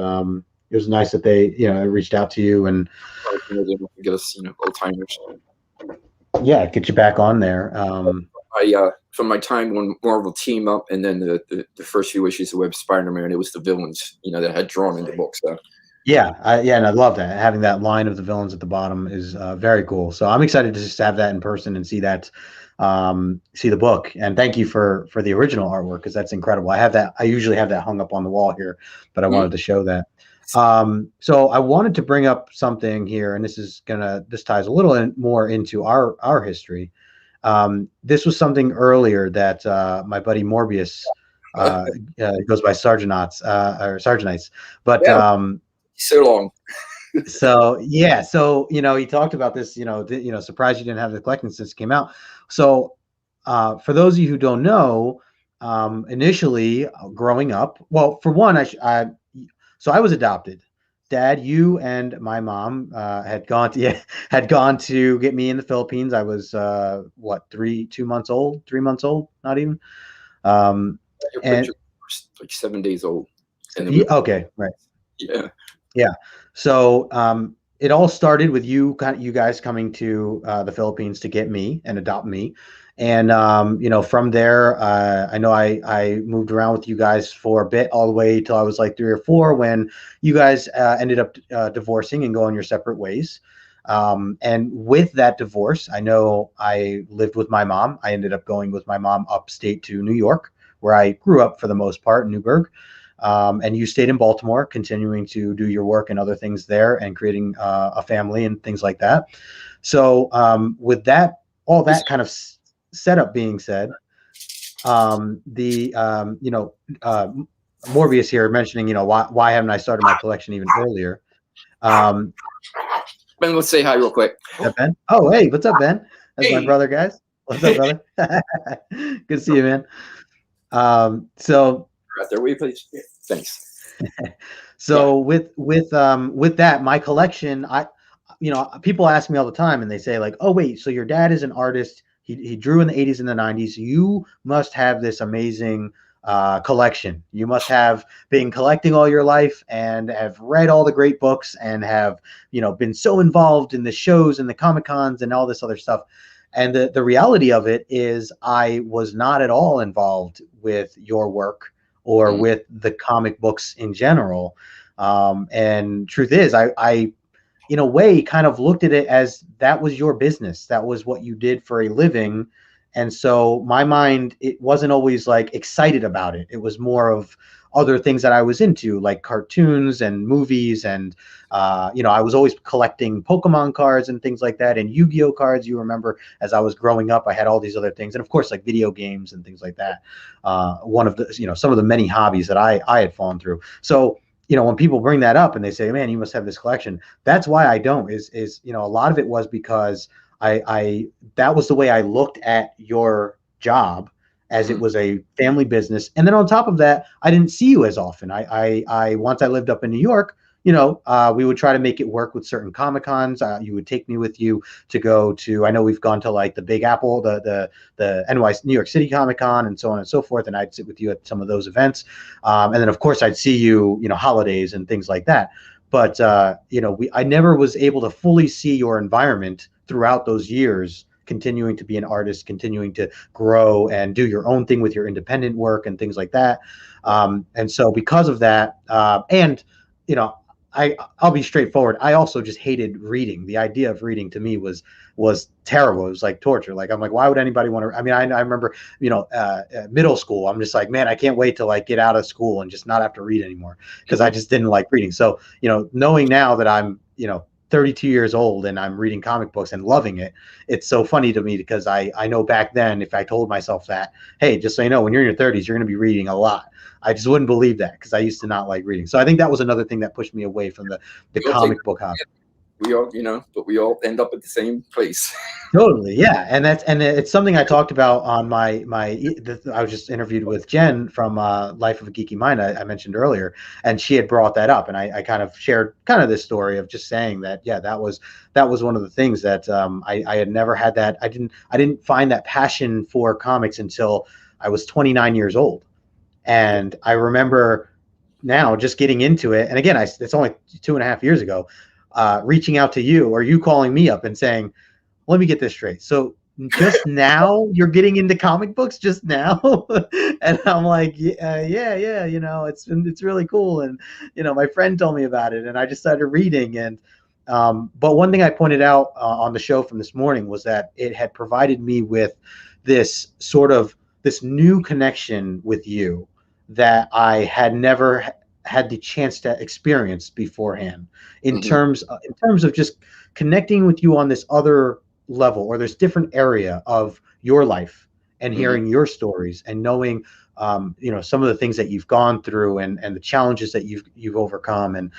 it was nice that they reached out to you and get us old timers. Yeah, get you back on there. From my time when Marvel teamed up, and then the first few issues of Web Spider-Man, it was the villains that had drawn in the book. So. Yeah, and I love that. Having that line of the villains at the bottom is very cool. So I'm excited to just have that in person and see that, see the book. And thank you for the original artwork, because that's incredible. I have that. I usually have that hung up on the wall here, but I wanted to show that. So I wanted to bring up something here, and this ties a little more into our history. This was something earlier that my buddy Morbius goes by Sargenites, but. Yeah. So long. So yeah, so he talked about this, surprised you didn't have the collection since it came out. So for those of you who don't know, initially growing up, well, for one, so I was adopted. Dad, you and my mom had gone to get me in the Philippines. I was 3 months old, not even. And like 7 days old. Okay, right. Yeah. Yeah. So it all started with you guys coming to the Philippines to get me and adopt me. And, from there, I know I moved around with you guys for a bit, all the way till I was like 3 or 4, when you guys ended up divorcing and going your separate ways. And with that divorce, I know I lived with my mom. I ended up going with my mom upstate to New York, where I grew up for the most part, in Newburgh. And you stayed in Baltimore, continuing to do your work and other things there, and creating a family and things like that. So with all that kind of setup being said, Morbius here mentioning, why haven't I started my collection even earlier? Ben, let's say hi real quick. Ben? Oh, hey, what's up, Ben? That's my brother, guys. What's up, brother? Good to see you, man. So. Right there, will you please? Yeah, thanks. So with that, my collection, people ask me all the time, and they say like, oh wait, so your dad is an artist. He drew in the 80s and the 90s. You must have this amazing collection. You must have been collecting all your life and have read all the great books and have, been so involved in the shows and the Comic-Cons and all this other stuff. And the reality of it is, I was not at all involved with your work or with the comic books in general. And truth is, I in a way kind of looked at it as that was your business. That was what you did for a living. And so my mind, it wasn't always like excited about it. It was more of other things that I was into, like cartoons and movies. And, I was always collecting Pokemon cards and things like that, and Yu-Gi-Oh cards. You remember, as I was growing up, I had all these other things. And of course, like video games and things like that. One of the, some of the many hobbies that I had fallen through. So, when people bring that up and they say, man, you must have this collection. That's why I don't, a lot of it was because I that was the way I looked at your job, as it was a family business. And then on top of that, I didn't see you as often. I once I lived up in New York, we would try to make it work with certain Comic Cons. You would take me with you to go to, I know we've gone to like the Big Apple, the New York City Comic Con, and so on and so forth. And I'd sit with you at some of those events. And then of course I'd see you, holidays and things like that. But, I never was able to fully see your environment throughout those years, continuing to be an artist, continuing to grow and do your own thing with your independent work and things like that. And so because of that, and, I'll be straightforward. I also just hated reading. The idea of reading to me was terrible. It was like torture. Like, I'm like, why would anybody want to? I mean, I remember, middle school. I'm just like, man, I can't wait to like get out of school and just not have to read anymore, because I just didn't like reading. So, knowing now that I'm, 32 years old and I'm reading comic books and loving it, it's so funny to me, because I know back then, if I told myself that, hey, just so you know, when you're in your 30s, you're going to be reading a lot, I just wouldn't believe that, because I used to not like reading. So I think that was another thing that pushed me away from the comic book hobby. We all, but we all end up at the same place. Totally, yeah, and it's something I talked about on I was just interviewed with Jen from Life of a Geeky Mind, I mentioned earlier, and she had brought that up, and I kind of shared kind of this story of just saying that, yeah, that was one of the things that I had never had that. I didn't find that passion for comics until I was 29 years old, and I remember now just getting into it, and again, it's only 2.5 years ago. Reaching out to you, or you calling me up and saying, let me get this straight. So just now you're getting into comic books, just now? And I'm like, yeah, it's really cool. And, my friend told me about it, and I just started reading. And, but one thing I pointed out on the show from this morning was that it had provided me with this new connection with you that I had never had the chance to experience beforehand, in terms of just connecting with you on this other level, or this different area of your life, and hearing your stories and knowing some of the things that you've gone through, and the challenges that you've overcome. And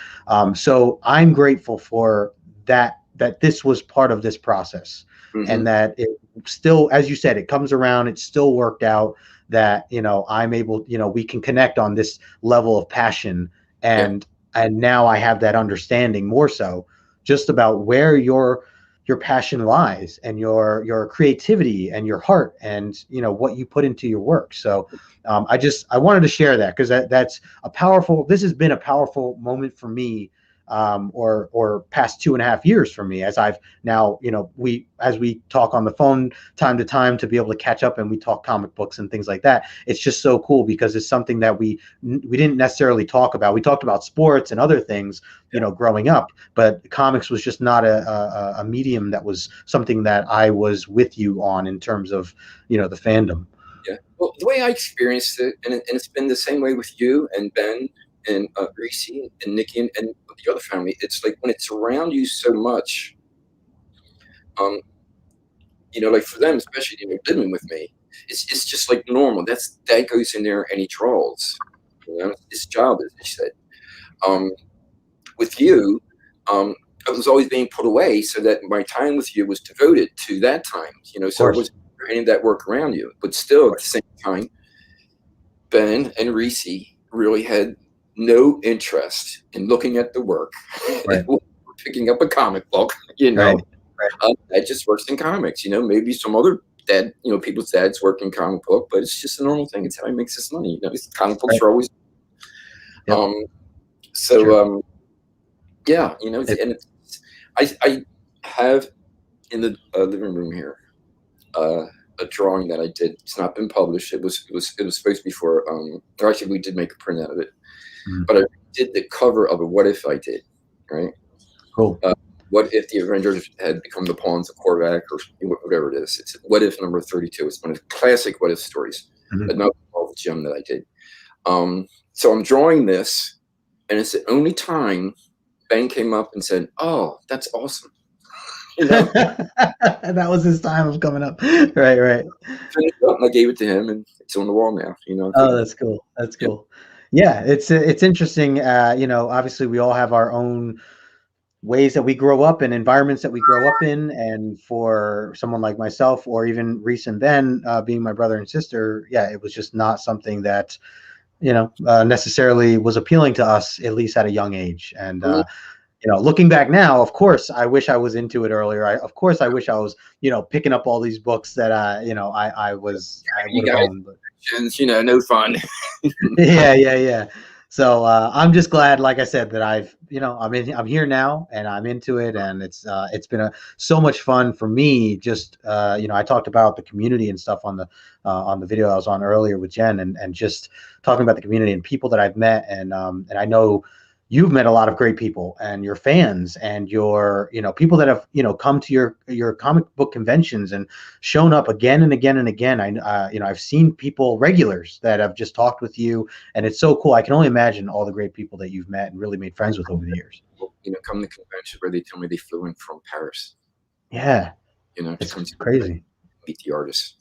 so I'm grateful for that this was part of this process, and that it still, as you said, it comes around, it still worked out, that I'm able, we can connect on this level of passion, and now I have that understanding more so, just about where your passion lies, and your creativity and your heart, and what you put into your work. So I wanted to share that, because this has been a powerful moment for me, or past 2.5 years for me, as I've now, as we talk on the phone time to time to be able to catch up, and we talk comic books and things like that. It's just so cool, because it's something that we didn't necessarily talk about. We talked about sports and other things, growing up, but comics was just not a medium that was something that I was with you on, in terms of, the fandom. Yeah. Well, the way I experienced it, and it's been the same way with you and Ben and Reese and Nikki and the other family. It's like, when it's around you so much, like for them, especially, living with me, it's just like normal. That goes in there and he draws. His job, as he said. With you, I was always being put away, so that my time with you was devoted to that time. So it was any of that work around you, but still at the same time, Ben and Reese really had no interest in looking at the work, picking up a comic book, that just works in comics. Maybe some other dad, people's dads work in comic book, but it's just a normal thing. It's how he makes his money. Comic books are always. Yeah, and I have in the living room here a drawing that I did. It's not been published. It was supposed to be for or actually we did make a print out of it, but I did the cover of a What If I Did, right? Cool. what if the Avengers had become the pawns of Korvac or whatever it is? It's what if number 32. It's one of the classic what if stories. Another Marvel gem that I did. So I'm drawing this, and it's the only time Ben came up and said, "Oh, that's awesome." You know? That was his time of coming up. Right. And I gave it to him, and it's on the wall now. You know. Oh, that's cool. That's cool. Yeah, it's interesting. You know, obviously we all have our own ways that we grow up and environments that we grow up in. And for someone like myself, or even recent then, being my brother and sister, yeah, it was just not something that, you know, necessarily was appealing to us, at least at a young age. And, you know, looking back now, of course, I wish I was into it earlier. Of course, I wish I was, you know, picking up all these books that, you know, I would have owned. But you know, no fun. yeah. So I'm just glad, like I said, that I've, you know, I'm here now and I'm into it, and it's been so much fun for me. Just you know, I talked about the community and stuff on the video I was on earlier with Jen, and just talking about the community and people that I've met, and I know you've met a lot of great people, and your fans, and your, you know, people that have, you know, come to your comic book conventions and shown up again and again and again. I you know, I've seen people, regulars, that have just talked with you, and it's so cool. I can only imagine all the great people that you've met and really made friends with over the years. You know, come to convention where they tell me they flew in from Paris. Yeah, you know, it's crazy. Meet the artists.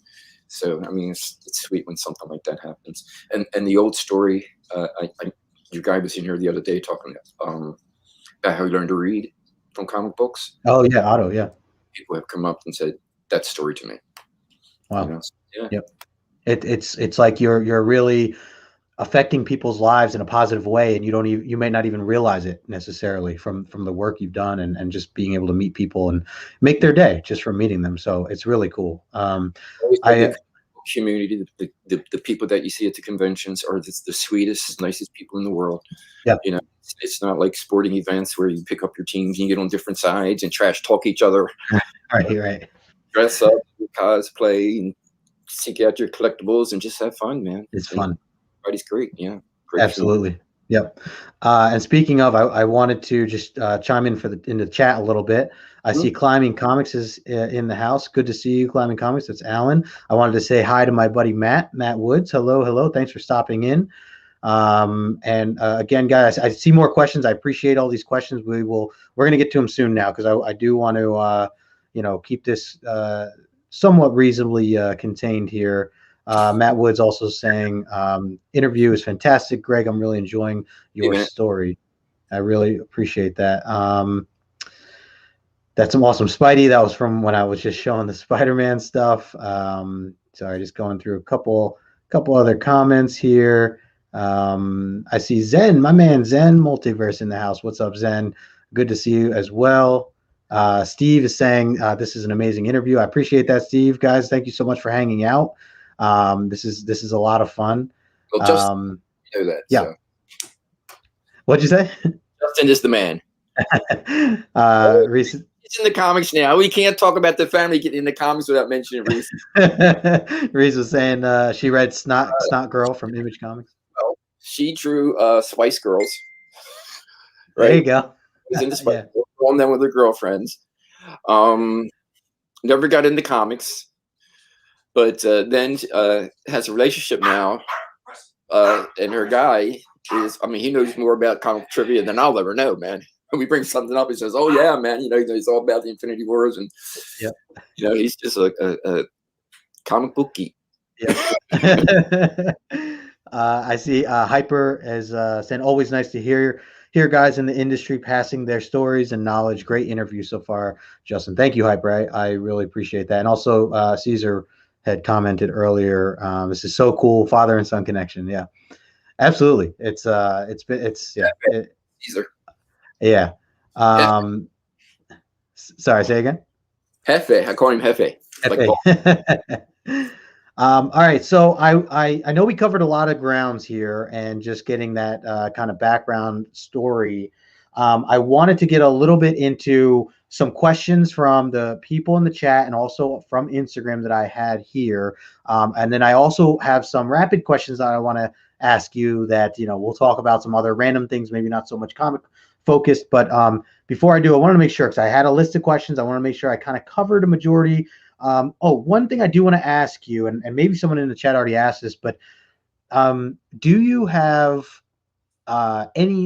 So I mean, it's sweet when something like that happens. And the old story, your guy was in here the other day talking about how he learned to read from comic books. Oh yeah, Otto. Yeah, people have come up and said that story to me. Wow. You know? Yeah. Yep. It's like you're really affecting people's lives in a positive way, and you may not even realize it necessarily from the work you've done, and just being able to meet people and make their day just from meeting them. So it's really cool. Community, the people that you see at the conventions are the sweetest, nicest people in the world. Yeah. You know, it's not like sporting events where you pick up your teams and you get on different sides and trash talk each other. Right. Dress up, cosplay, and seek out your collectibles and just have fun, man. It's fun. Everybody's great. Yeah. Great Absolutely. Film. Yep. And speaking of, I wanted to just chime in in the chat a little bit. I see Climbing Comics is in the house. Good to see you, Climbing Comics. That's Alan. I wanted to say hi to my buddy Matt Woods. Hello. Thanks for stopping in. And again, guys, I see more questions. I appreciate all these questions. We're going to get to them soon now, because I do want to you know, keep this somewhat reasonably contained here. Matt Woods also saying, interview is fantastic, Greg. I'm really enjoying your story. I really appreciate that. That's some awesome Spidey. That was from when I was just showing the Spider-Man stuff. Sorry, just going through a couple other comments here. I see Zen, my man Zen Multiverse in the house. What's up, Zen? Good to see you as well. Steve is saying, this is an amazing interview. I appreciate that, Steve. Guys, thank you so much for hanging out. This is a lot of fun. Well, just know that. Yeah. So. What'd you say? Justin is the man. Reese, it's in the comics now. We can't talk about the family in the comics without mentioning Reese. Reese was saying she read Snot Girl from Image Comics. Well, she drew Spice Girls. Right? There you go. Was into Spice Girls, on them with her girlfriends. Never got into comics, but then has a relationship now, and her guy is, I mean, he knows more about comic trivia than I'll ever know, man. When we bring something up, he says, "Oh yeah, man, you know, he's all about the Infinity Wars," and yeah, you know, he's just a comic book geek. Yeah. I see Hyper is saying, always nice to hear guys in the industry passing their stories and knowledge. Great interview so far, Justin. Thank you, Hyper. I really appreciate that. And also Caesar had commented earlier, this is so cool, father and son connection. Yeah, absolutely. It's Caesar. Yeah. Sorry, say again. Hefe. I call him Hefe. Like all right. So I know we covered a lot of grounds here, and just getting that kind of background story. I wanted to get a little bit into some questions from the people in the chat, and also from Instagram that I had here. And then I also have some rapid questions that I want to ask you that, you know, we'll talk about some other random things, maybe not so much comic focused, but before I do, I want to make sure, because I had a list of questions. I want to make sure I kind of covered a majority. One thing I do want to ask you, and maybe someone in the chat already asked this, but do you have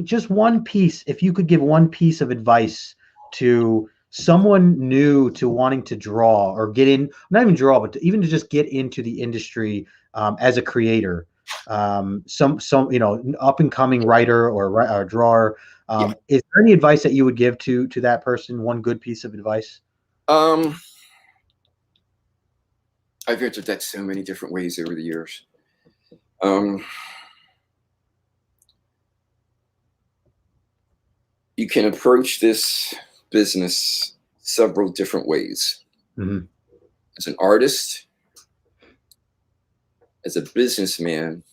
just one piece, if you could give one piece of advice to someone new to wanting to draw or get in, not even draw, but even to just get into the industry as a creator, some up and coming writer or drawer, is there any advice that you would give to that person? One good piece of advice? I've answered that so many different ways over the years. You can approach this business several different ways. Mm-hmm. As an artist, as a businessman,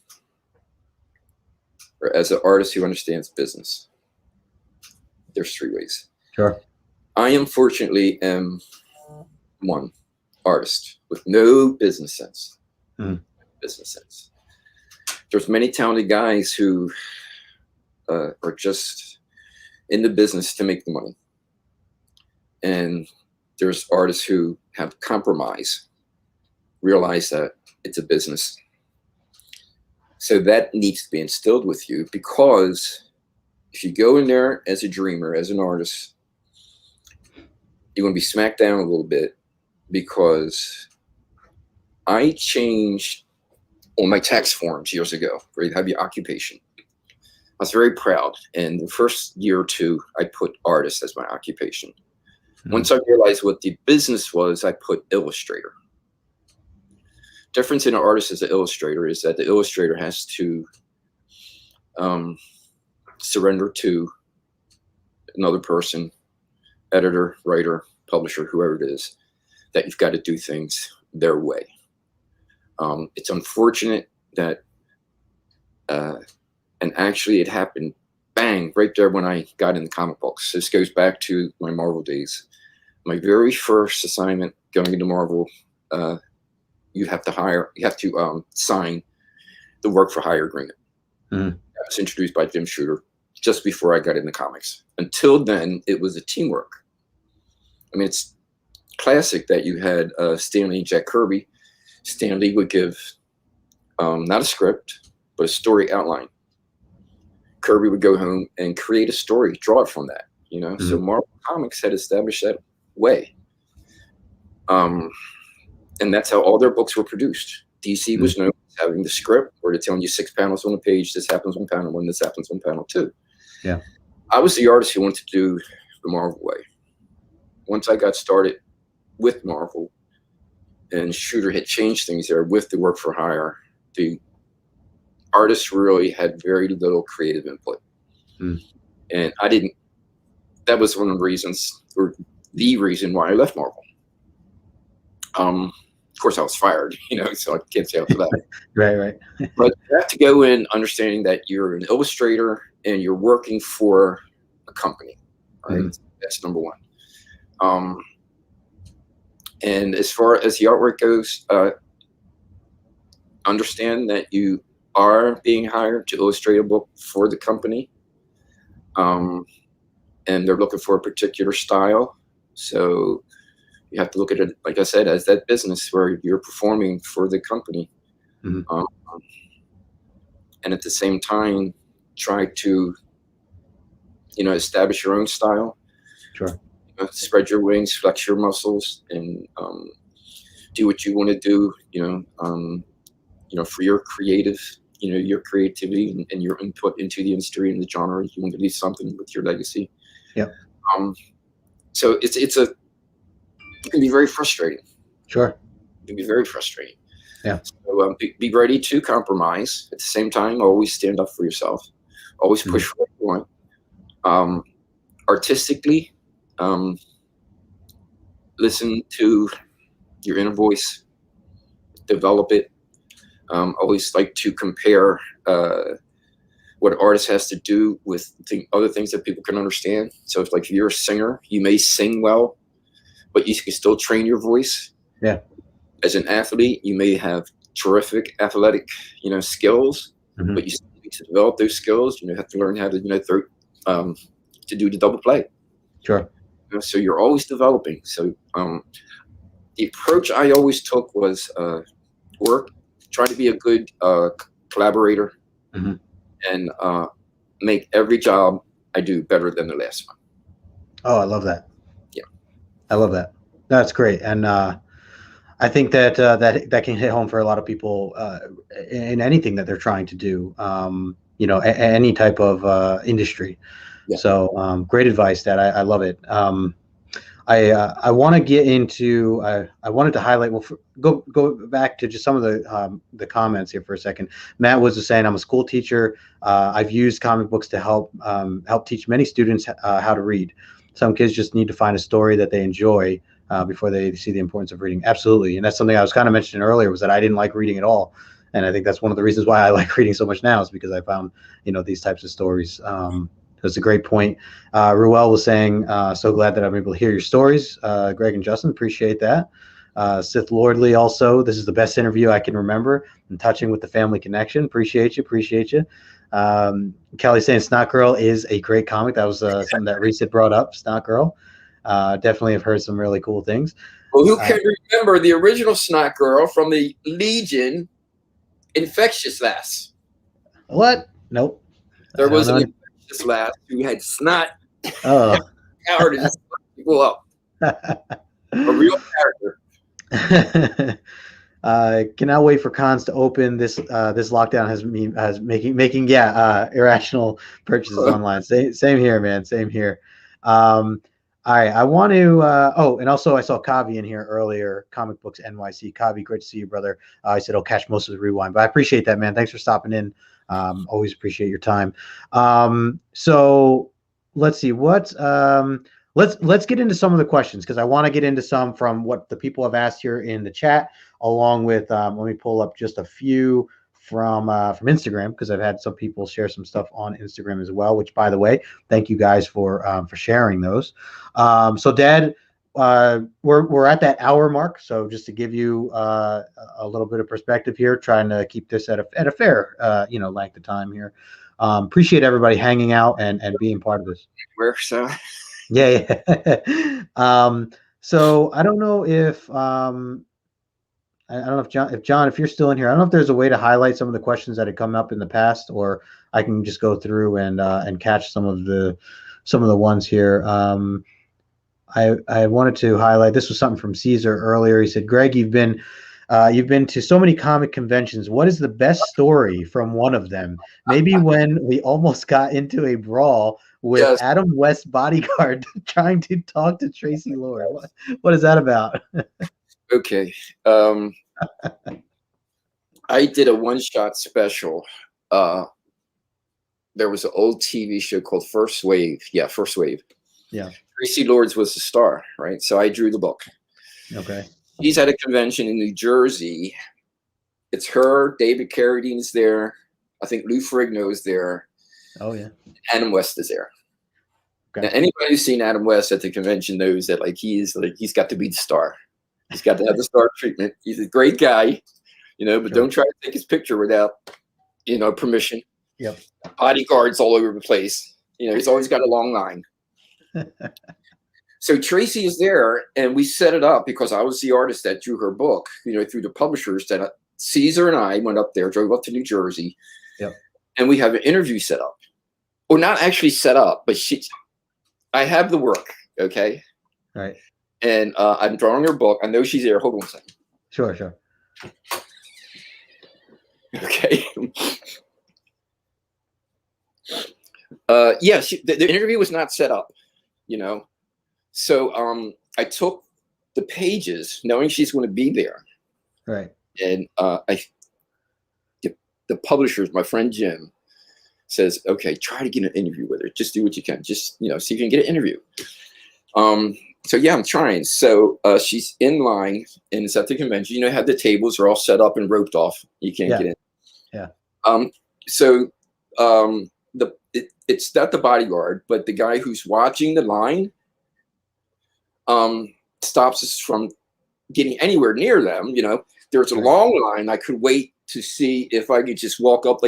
or as an artist who understands business. There's 3 ways. Sure. I unfortunately am one artist with no business sense. Mm. Business sense. There's many talented guys who are just in the business to make the money. And there's artists who have compromise, realize that it's a business. So that needs to be instilled with you, because if you go in there as a dreamer, as an artist, you're going to be smacked down a little bit, because I changed on my tax forms years ago where you have your occupation. I was very proud. And the first year or 2, I put artist as my occupation. Mm-hmm. Once I realized what the business was, I put illustrator. Difference in an artist as an illustrator is that the illustrator has to surrender to another person, editor, writer, publisher, whoever it is, that you've got to do things their way. It's unfortunate that, and actually it happened, bang, right there when I got in the comic books. This goes back to my Marvel days. My very first assignment going into Marvel, you have to sign the work for hire agreement. Mm-hmm. That was introduced by Jim Shooter just before I got into comics. Until then, it was a teamwork. I mean, it's classic that you had Stan Lee and Jack Kirby. Stan Lee would give not a script, but a story outline. Kirby would go home and create a story, draw it from that, you know? Mm-hmm. So Marvel Comics had established that way. And that's how all their books were produced. DC mm-hmm. was known as having the script, where they're telling you 6 panels on a page, this happens on panel 1, this happens on panel 2. Yeah. I was the artist who wanted to do the Marvel way. Once I got started with Marvel, and Shooter had changed things there with the work for hire, the artists really had very little creative input. Mm. And that was one of the reasons, or the reason why I left Marvel. Of course I was fired, so I can't say after that. Right. But you have to go in understanding that you're an illustrator and you're working for a company, right? Mm. That's number one. And as far as the artwork goes, understand that you are being hired to illustrate a book for the company. And they're looking for a particular style. So you have to look at it, like I said, as that business where you're performing for the company. Mm-hmm. And at the same time, try to, establish your own style. Sure. Spread your wings, flex your muscles, and do what you want to do, for your creative, your creativity and your input into the industry and the genre. You want to do something with your legacy. Yeah. So it can be very frustrating. Sure. It can be very frustrating. Yeah. So be ready to compromise. At the same time, always stand up for yourself. Always push for what you want. Artistically, listen to your inner voice. Develop it. Always like to compare what an artist has to do with other things that people can understand. So if you're a singer, you may sing well, but you can still train your voice. Yeah. As an athlete, you may have terrific athletic, skills, mm-hmm. but you still need to develop those skills. You have to learn how to, throw to do the double play. Sure. So you're always developing. So the approach I always took was try to be a good collaborator, and make every job I do better than the last one. Oh, I love that. Yeah, I love that. That's great, and I think that that can hit home for a lot of people in anything that they're trying to do. Any type of industry. Yeah. So great advice, Dad. I love it. I want to get into. I wanted to highlight. Well, go back to just some of the comments here for a second. Matt was just saying, I'm a school teacher. I've used comic books to help teach many students how to read. Some kids just need to find a story that they enjoy before they see the importance of reading. Absolutely, and that's something I was kind of mentioning earlier, was that I didn't like reading at all, and I think that's one of the reasons why I like reading so much now, is because I found these types of stories. That's a great point. Ruel was saying, so glad that I'm able to hear your stories. Greg and Justin, appreciate that. Sith Lordley also, this is the best interview I can remember, and touching with the family connection. Appreciate you. Kelly saying Snot Girl is a great comic. That was something that Reese had brought up, Snot Girl. Definitely have heard some really cool things. Well, who can remember the original Snot Girl from the Legion Infectious Lass? What? Nope. There was an infectious lass who had snot power to just fuck people up. A real character. Cannot wait for cons to open. This lockdown has making irrational purchases online. Same here, man. Same here. All right, I want to. And also I saw Kavi in here earlier. Comic Books NYC. Kavi, great to see you, brother. I said I'll catch most of the rewind, but I appreciate that, man. Thanks for stopping in. Always appreciate your time. So let's see what. Let's get into some of the questions, because I want to get into some from what the people have asked here in the chat, along with let me pull up just a few from Instagram, because I've had some people share some stuff on Instagram as well, which, by the way, thank you guys for sharing those. So Dad, we're at that hour mark, so just to give you a little bit of perspective here, trying to keep this at a fair length of time here. Appreciate everybody hanging out and being part of this. Yeah. So I don't know if John, if you're still in here, I don't know if there's a way to highlight some of the questions that had come up in the past, or I can just go through and catch some of the ones here. I wanted to highlight, this was something from Caesar earlier. He said, Greg, you've been to so many comic conventions. What is the best story from one of them? Maybe when we almost got into a brawl with Adam West's bodyguard trying to talk to Tracy Lord. What is that about? Okay. I did a one-shot special. There was an old TV show called First Wave. Yeah, First Wave. Yeah. Tracy Lords was the star, right? So I drew the book. Okay. He's at a convention in New Jersey. It's her, David Carradine's there. I think Lou Ferrigno is there. Oh, yeah. Adam West is there. Okay. Now, anybody who's seen Adam West at the convention knows that he's got to be the star. He's got to have the star treatment. He's a great guy, but don't try to take his picture without, permission. Yep. Bodyguards all over the place. He's always got a long line. So Tracy is there, and we set it up because I was the artist that drew her book, through the publishers. That Caesar and I went up there, drove up to New Jersey, and we have an interview set up. Well, not actually set up, but I have the work, okay? Right. And I'm drawing her book. I know she's there. Hold on a second. Sure. Okay. The interview was not set up, So I took the pages, knowing she's going to be there. Right. And the publishers, my friend Jim, says, okay, try to get an interview with her. Just do what you can. Just, see if you can get an interview. So yeah, I'm trying. So she's in line, and it's at the convention. Have the tables are all set up and roped off. You can't get in. Yeah. So it's not the bodyguard, but the guy who's watching the line stops us from getting anywhere near them. There's a long line. I could wait to see if I could just walk up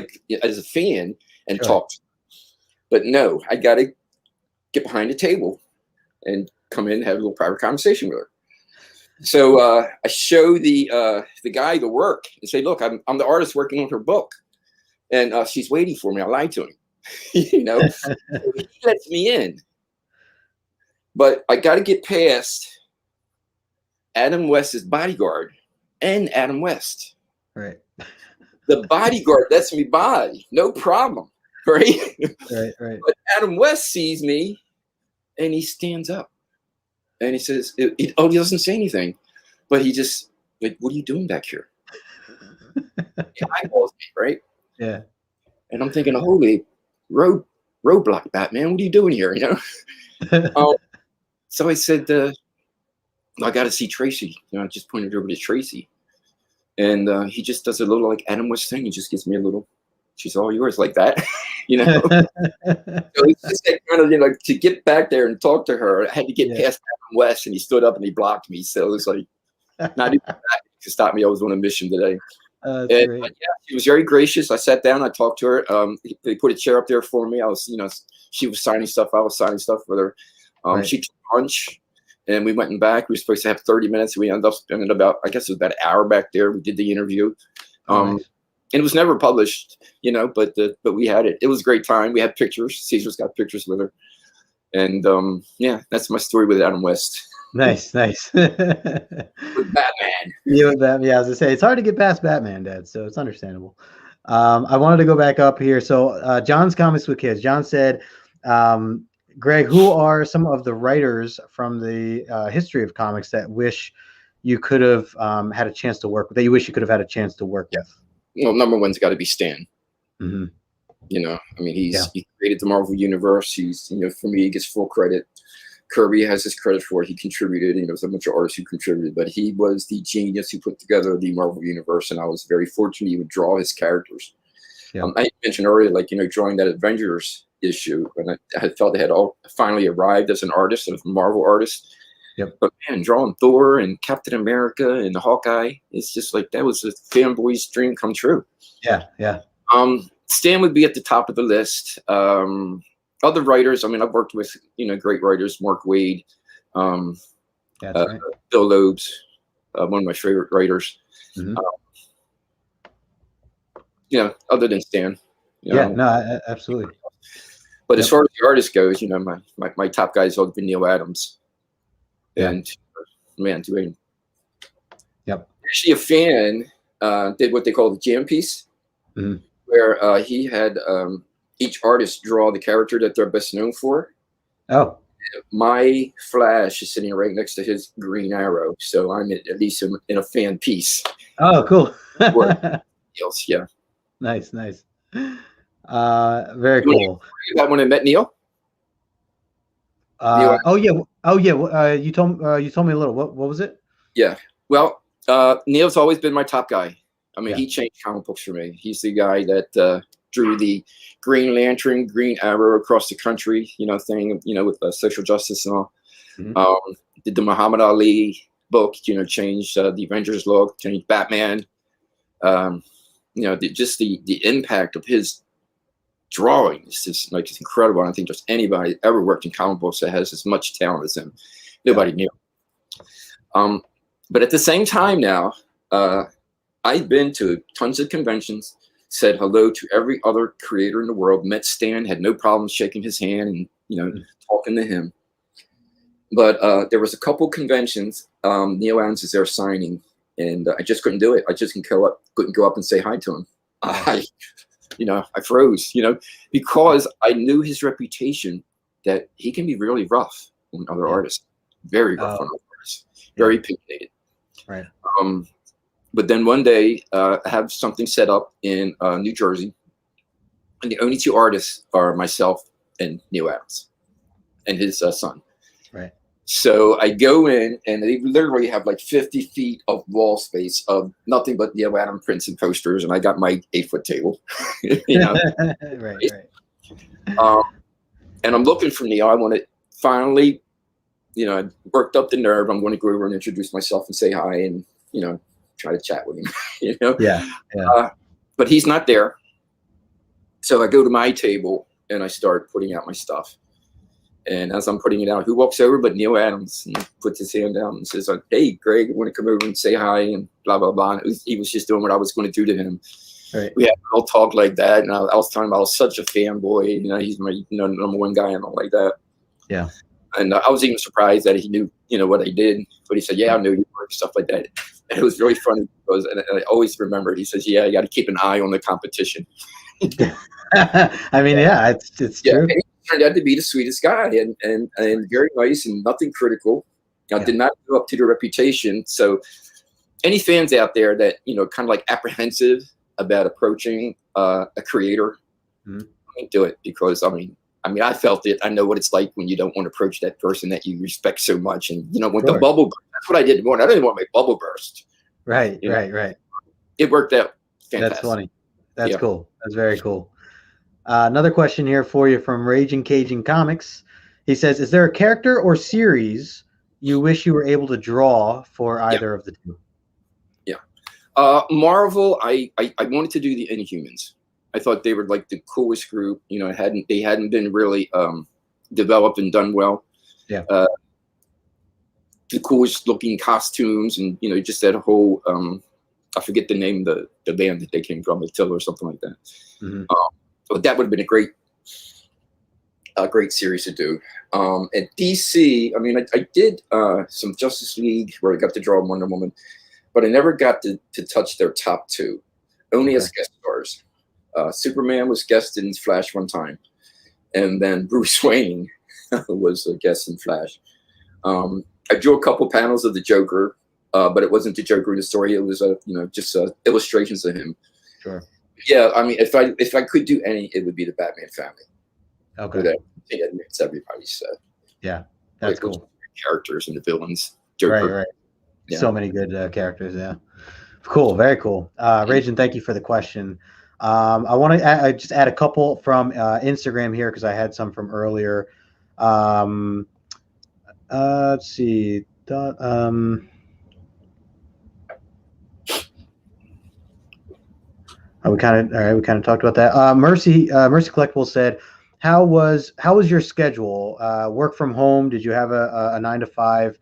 as a fan and talk. But no, I got to get behind the table and come in and have a little private conversation with her. So I show the guy the work and say, look, I'm the artist working on her book. And she's waiting for me. I lied to him, you know. So he lets me in. But I got to get past Adam West's bodyguard and Adam West. Right. The bodyguard lets me by, no problem. Right. Right. Right. But Adam West sees me and he stands up and he says, he doesn't say anything, but he just like, what are you doing back here? He eyeballs me, right? Yeah. And I'm thinking, holy roadblock, Batman, what are you doing here? You know? So I said, I got to see Tracy. You know, I just pointed over to Tracy. And he just does a little like Adam West thing. He just gives me a little, she's all yours, like that. You know? So it's just that kind of, you know, to get back there and talk to her, I had to get past Adam West, and he stood up and he blocked me. So it was like, not even that to stop me. I was on a mission today. And yeah, she was very gracious. I sat down, I talked to her. They put a chair up there for me. I was, you know, she was signing stuff. I was signing stuff with her. She took lunch and we went and back. We were supposed to have 30 minutes. We ended up spending about, I guess it was about an hour back there. We did the interview. And it was never published, you know, but we had it. It was a great time. We had pictures. Caesar's got pictures with her. And yeah, that's my story with Adam West. Nice. With Batman. Yeah, with Batman. Yeah, I was gonna say it's hard to get past Batman, Dad. So it's understandable. I wanted to go back up here. So John's Comics with Kids. John said, Greg, who are some of the writers from the history of comics that wish you could have had a chance to work with? That you wish you could have had a chance to work with? Well, number one's got to be Stan. Mm-hmm. You know, I mean, he created the Marvel Universe. He's, you know, for me, he gets full credit. Kirby has his credit for it. He contributed. You know, there's a bunch of artists who contributed, but he was the genius who put together the Marvel Universe, and I was very fortunate he would draw his characters. Yeah. I mentioned earlier, like, you know, drawing that Avengers issue, and I felt they had all finally arrived as an artist, as a Marvel artist. Yep. But man, drawing Thor and Captain America and Hawkeye, it's just like that was a fanboy's dream come true. Yeah, yeah. Stan would be at the top of the list. Other writers, I mean, I've worked with, you know, great writers, Mark Waid, Bill Loebs, one of my favorite writers. Mm-hmm. You know, other than Stan. You know, no, absolutely. But as far as the artist goes, you know, my top guys have been Neil Adams. And man, doing actually a fan did what they call the jam piece, where he had each artist draw the character that they're best known for. Oh, my Flash is sitting right next to his Green Arrow, so I'm at least in a fan piece. Oh, cool. Yeah. Nice. Very cool. That when I met Neil. Oh yeah. You told me a little. What was it? Yeah. Well, Neil's always been my top guy. I mean, he changed comic books for me. He's the guy that drew the Green Lantern, Green Arrow across the country, you know, thing, you know, with social justice and all. Mm-hmm. Did the Muhammad Ali book, you know, changed the Avengers look, changed Batman. You know, just the impact of his drawing is just like, it's incredible. I don't think there's anybody ever worked in comic books that has as much talent as him. Nobody knew. But at the same time now, I've been to tons of conventions, said hello to every other creator in the world, met Stan, had no problem shaking his hand and, you know, talking to him. But there was a couple conventions, Neil Adams is there signing, and I just couldn't do it. I just couldn't go up and say hi to him. I froze, you know, because I knew his reputation that he can be really rough on other artists, very rough on other artists, very opinionated. Right. But then one day, I have something set up in New Jersey, and the only two artists are myself and Neil Adams and his son. Right. So I go in, and they literally have like 50 feet of wall space of nothing but Neil Adams prints and posters, and I got my 8-foot table. You know, right. And I'm looking for Neil. I want to finally, you know, I worked up the nerve. I'm going to go over and introduce myself and say hi, and, you know, try to chat with him. You know, but he's not there. So I go to my table and I start putting out my stuff. And as I'm putting it out, who walks over but Neil Adams and puts his hand down and says, "Hey, Greg, I want to come over and say hi," and blah, blah, blah. And he was just doing what I was going to do to him. Right. We had a little talk like that. And I was telling him I was such a fanboy. He's my number one guy and all like that. Yeah. And I was even surprised that he knew, what I did. But he said, "Yeah, I know you work," stuff like that. And it was really funny because, and I always remembered, he says, "Yeah, you got to keep an eye on the competition." I mean, yeah, it's true. And he turned out to be the sweetest guy and very nice and nothing critical. I did not live up to the reputation. So any fans out there that, kind of like apprehensive about approaching a creator, don't do it, because I felt it. I know what it's like when you don't want to approach that person that you respect so much, and with the bubble burst. That's what I did. I didn't want my bubble burst. Right, right. It worked out fantastic. That's funny. That's cool. That's very cool. Another question here for you from Raging Cajun Comics. He says, "Is there a character or series you wish you were able to draw for either of the two?" Yeah. Marvel, I wanted to do the Inhumans. I thought they were like the coolest group. They hadn't been really developed and done well. Yeah. The coolest looking costumes, and just that whole I forget the name of the band that they came from, Attila or something like that. Mm-hmm. But that would have been a great series to do. At DC, I did some Justice League where I got to draw Wonder Woman, but I never got to touch their top two, only as guest stars. Superman was guest in Flash one time, and then Bruce Wayne was a guest in Flash. I drew a couple panels of the Joker, but it wasn't the Joker in the story. It was just illustrations of him. Sure. Yeah, if I could do any, it would be the Batman family. Okay. I think it's everybody's. Yeah, that's cool. Characters and the villains. Joker. Right. Yeah. So many good characters. Yeah. Cool. Very cool. Ragin, thank you for the question. I want to just add a couple from Instagram here because I had some from earlier. Let's see. We kind of talked about that. Mercy Collectible said, "How was your schedule? Work from home? Did you have a 9 to 5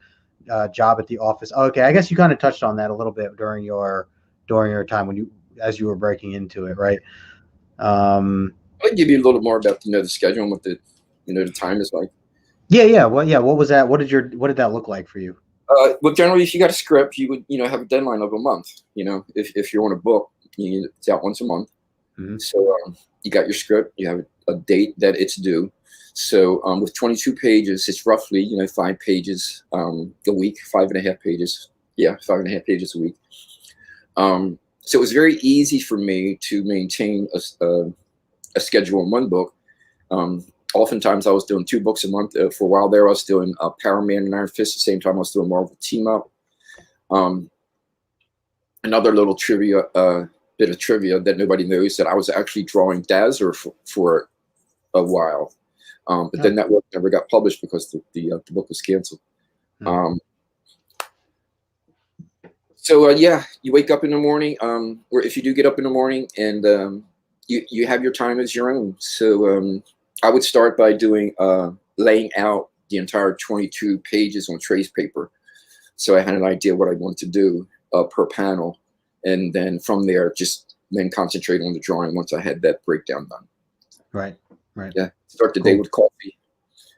job at the office?" Okay, I guess you kind of touched on that a little bit during your time as you were breaking into it, right? I'll give you a little more about the schedule and what the the time is like. Yeah. What was that? What did that look like for you? Well, generally, if you got a script, you would have a deadline of a month. If you're on a book, it's out once a month. Mm-hmm. So you got your script, you have a date that it's due. So with 22 pages, it's roughly 5 pages a week, 5.5 pages. Yeah, 5.5 pages a week. So it was very easy for me to maintain a schedule in one book. Oftentimes I was doing 2 books a month. For a while there, I was doing Power Man and Iron Fist. At the same time, I was doing Marvel Team Up. Another little bit of trivia that nobody knows, that I was actually drawing Dazzler for a while. But then that work never got published because the book was canceled. So you wake up in the morning, or if you do get up in the morning, and you have your time as your own. So I would start by doing laying out the entire 22 pages on trace paper. So I had an idea what I wanted to do per panel, and then from there, then concentrate on the drawing once I had that breakdown done. Right. Yeah. Start the day with coffee,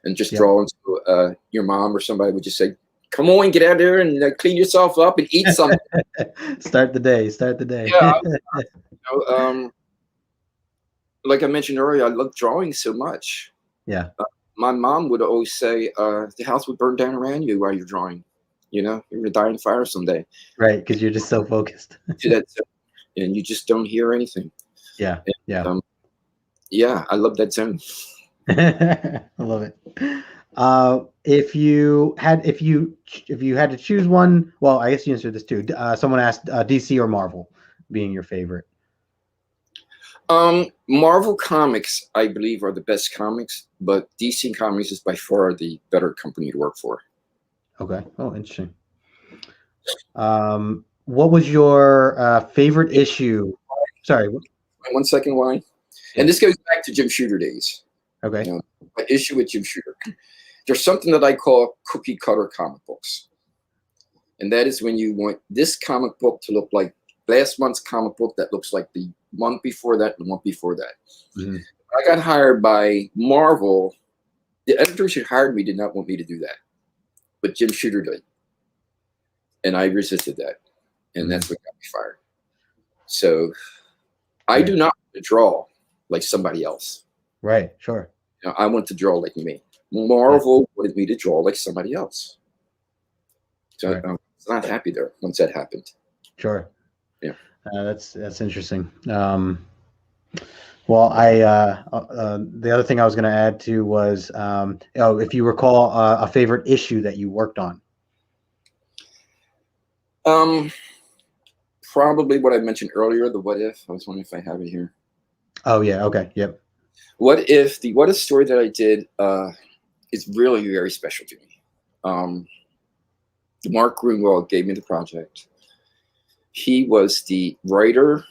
and just draw into your mom or somebody would just say, "Come on, get out there and clean yourself up and eat something." Start the day. Yeah. Like I mentioned earlier, I love drawing so much. Yeah. My mom would always say, "The house would burn down around you while you're drawing. You're gonna die in a fire someday." Right, because you're just so focused. And you just don't hear anything. Yeah. Yeah, I love that zone. I love it. If you had to choose one, well, I guess you answered this too. Someone asked DC or Marvel being your favorite. Marvel Comics, I believe, are the best comics, but DC Comics is by far the better company to work for. Okay. Oh, interesting. What was your favorite issue? Sorry. 1 second, why? And this goes back to Jim Shooter days. Okay. You know, my issue with Jim Shooter. There's something that I call cookie cutter comic books. And that is when you want this comic book to look like last month's comic book that looks like the month before that and the month before that. Mm-hmm. I got hired by Marvel. The editors who hired me did not want me to do that, but Jim Shooter did. And I resisted that. And that's what got me fired. So I do not want to draw like somebody else. Right. Sure. You know, I want to draw like me. Marvel wanted me to draw like somebody else. So I was not happy there once that happened. Sure. Yeah. That's interesting. Well, the other thing I was going to add to was, if you recall a favorite issue that you worked on. Probably what I mentioned earlier, the What If. I was wondering if I have it here. Oh yeah. Okay. Yep. What If, the What If story that I did is really very special to me. Mark Greenwald gave me the project. He was the writer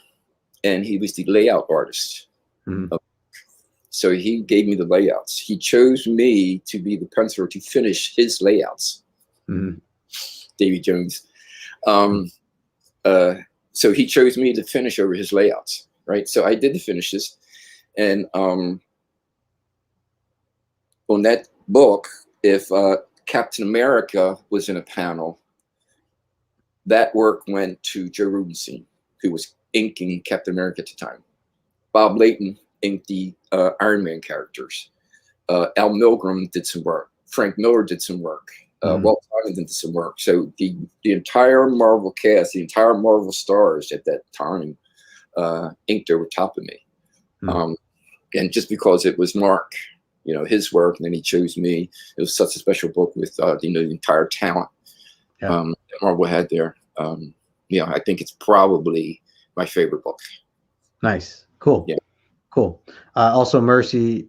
and he was the layout artist. Mm-hmm. So he gave me the layouts. He chose me to be the penciler to finish his layouts. Mm-hmm. Davy Jones. So he chose me to finish over his layouts, right? So I did the finishes. And on that book, if Captain America was in a panel, that work went to Joe Rubenstein, who was inking Captain America at the time. Bob Layton inked the Iron Man characters. Al Milgrom did some work. Frank Miller did some work. Walt Simonson did some work. So the entire Marvel cast, the entire Marvel stars at that time inked over top of me. And just because it was Mark, you know, his work, and then he chose me. It was such a special book with the entire talent that Marvel had there. Yeah, I think it's probably my favorite book. Nice, cool, yeah, cool. Also, Mercy,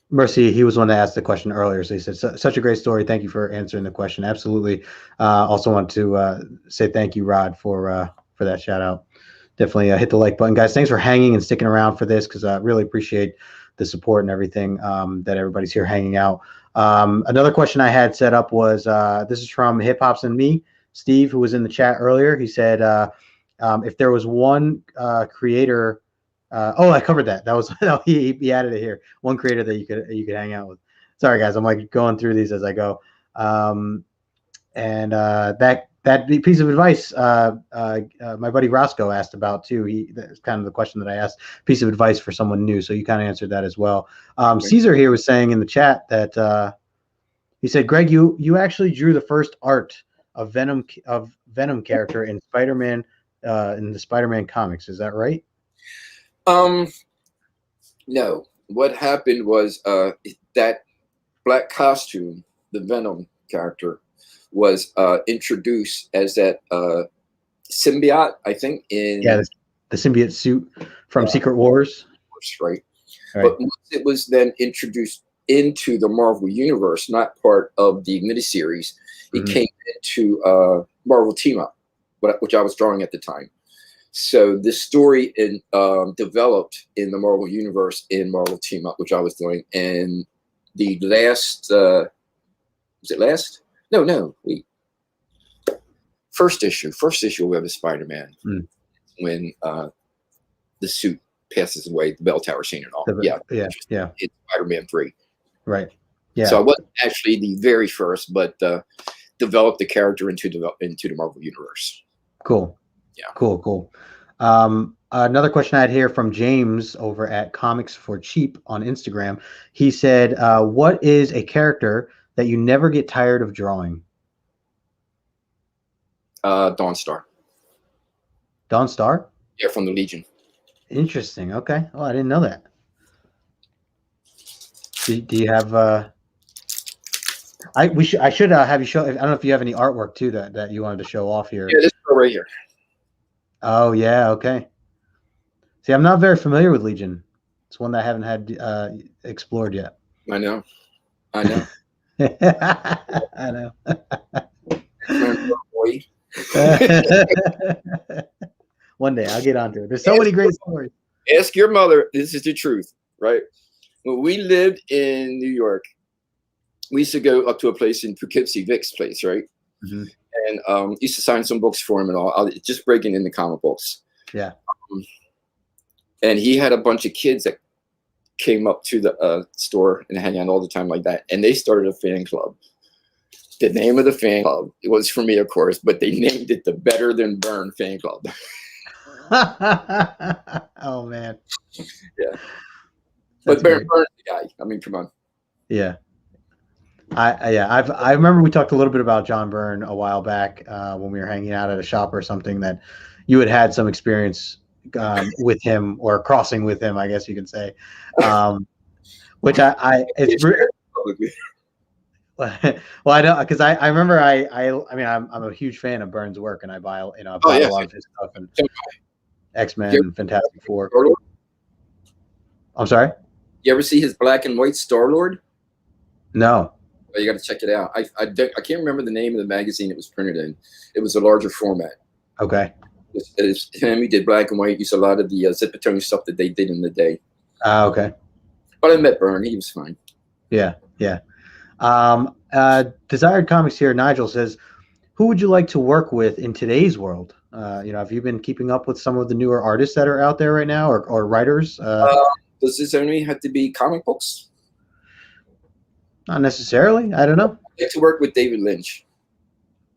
he was one that asked the question earlier. So he said, "Such a great story. Thank you for answering the question." Absolutely. Also want to say thank you, Rod, for that shout out. Definitely hit the like button, guys. Thanks for hanging and sticking around for this, because I really appreciate the support and everything that everybody's here hanging out. Another question I had set up was, this is from Hip Hops and Me, Steve, who was in the chat earlier. He said, if there was one creator, I covered that. That was he added it here. One creator that you could hang out with. Sorry, guys, I'm like going through these as I go. That piece of advice, my buddy Roscoe asked about too. That's kind of the question that I asked. Piece of advice for someone new. So you kind of answered that as well. Caesar here was saying in the chat that he said, Greg, you actually drew the first art of Venom character in Spider-Man in the Spider-Man comics. Is that right? No. What happened was that black costume, the Venom character, was introduced as that symbiote, I think, in the symbiote suit from Secret Wars, right? But once it was then introduced into the Marvel universe, not part of the miniseries, it came into Marvel Team Up, which I was drawing at the time. So this story developed in the Marvel universe in Marvel Team Up, which I was doing, and the last was it last? No, wait. First issue of Spider-Man, when the suit passes away, the bell tower scene and all. It's Spider-Man 3. Right. Yeah. So I wasn't actually the very first, but developed the character into the Marvel universe. Cool. Yeah. Cool. Another question I had here from James over at Comics for Cheap on Instagram. He said, what is a character that you never get tired of drawing? Dawnstar. Dawnstar? Yeah, from the Legion. Interesting. Okay. Oh, I didn't know that. Do you have I should have you show. I don't know if you have any artwork too that you wanted to show off here. Yeah, this right here. Oh yeah, okay. See, I'm not very familiar with Legion. It's one that I haven't had explored yet. I know. I know. One day I'll get onto it. There's so many great stories. Ask your mother. This is the truth, right? when we lived in New York, we used to go up to a place in Poughkeepsie, Vic's place, right? Mm-hmm. And used to sign some books for him and all. Just breaking into comic books. Yeah. And he had a bunch of kids that came up to the store and hang out all the time like that. And they started a fan club. The name of the fan club, it was for me, of course, but they named it the Better Than Burn Fan Club. Oh man. Yeah. That's but Burn's the guy. I mean, come on. Yeah. I remember we talked a little bit about John Byrne a while back when we were hanging out at a shop or something, that you had some experience with him, or crossing with him, I guess you can say. Which it's well, I know, because I remember I mean I'm a huge fan of Byrne's work, and I buy a lot of his stuff, and X-Men, Fantastic Four. I'm sorry? You ever see his black and white Star-Lord? No. Well, you got to check it out. I can't remember the name of the magazine it was printed in. It was a larger format. Okay. It's him. He did black and white. Used a lot of the Zipatone stuff that they did in the day. Okay. But I met Byrne. He was fine. Yeah, yeah. Desired Comics here, Nigel says, who would you like to work with in today's world? Have you been keeping up with some of the newer artists that are out there right now, or writers? Does this only have to be comic books? Not necessarily. I don't know. I'd like to work with David Lynch.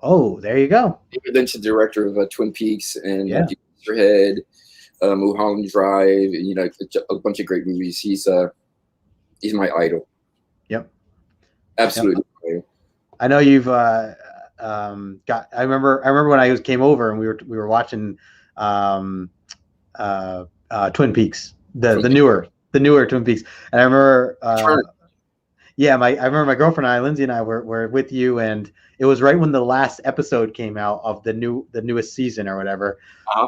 Oh, there you go. David Lynch, the director of Twin Peaks and Head, Mulholland Drive, a bunch of great movies. He's my idol. Yep. Absolutely. Yep. I know you've got. I remember when I came over and we were watching Twin Peaks, the newer Twin Peaks, and I remember. I remember my girlfriend and I, Lindsay and I, were with you, and it was right when the last episode came out of the newest season or whatever.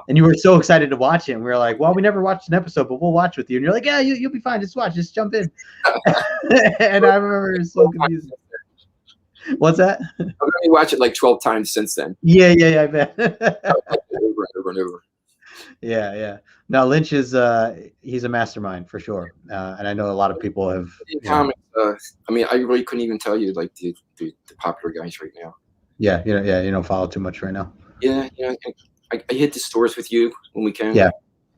And you were so excited to watch it, and we were like, "Well, we never watched an episode, but we'll watch with you." And you're like, "Yeah, you'll be fine. Just watch. Just jump in." And I remember it was so confusing. What's that? I've only watched it like 12 times since then. Yeah, I bet. Over and over. Yeah. No, Lynch is he's a mastermind for sure, and I know a lot of people have. Comics. I mean, I really couldn't even tell you like the popular guys right now. Yeah, you don't follow too much right now. Yeah, I hit the stores with you when we can. Yeah.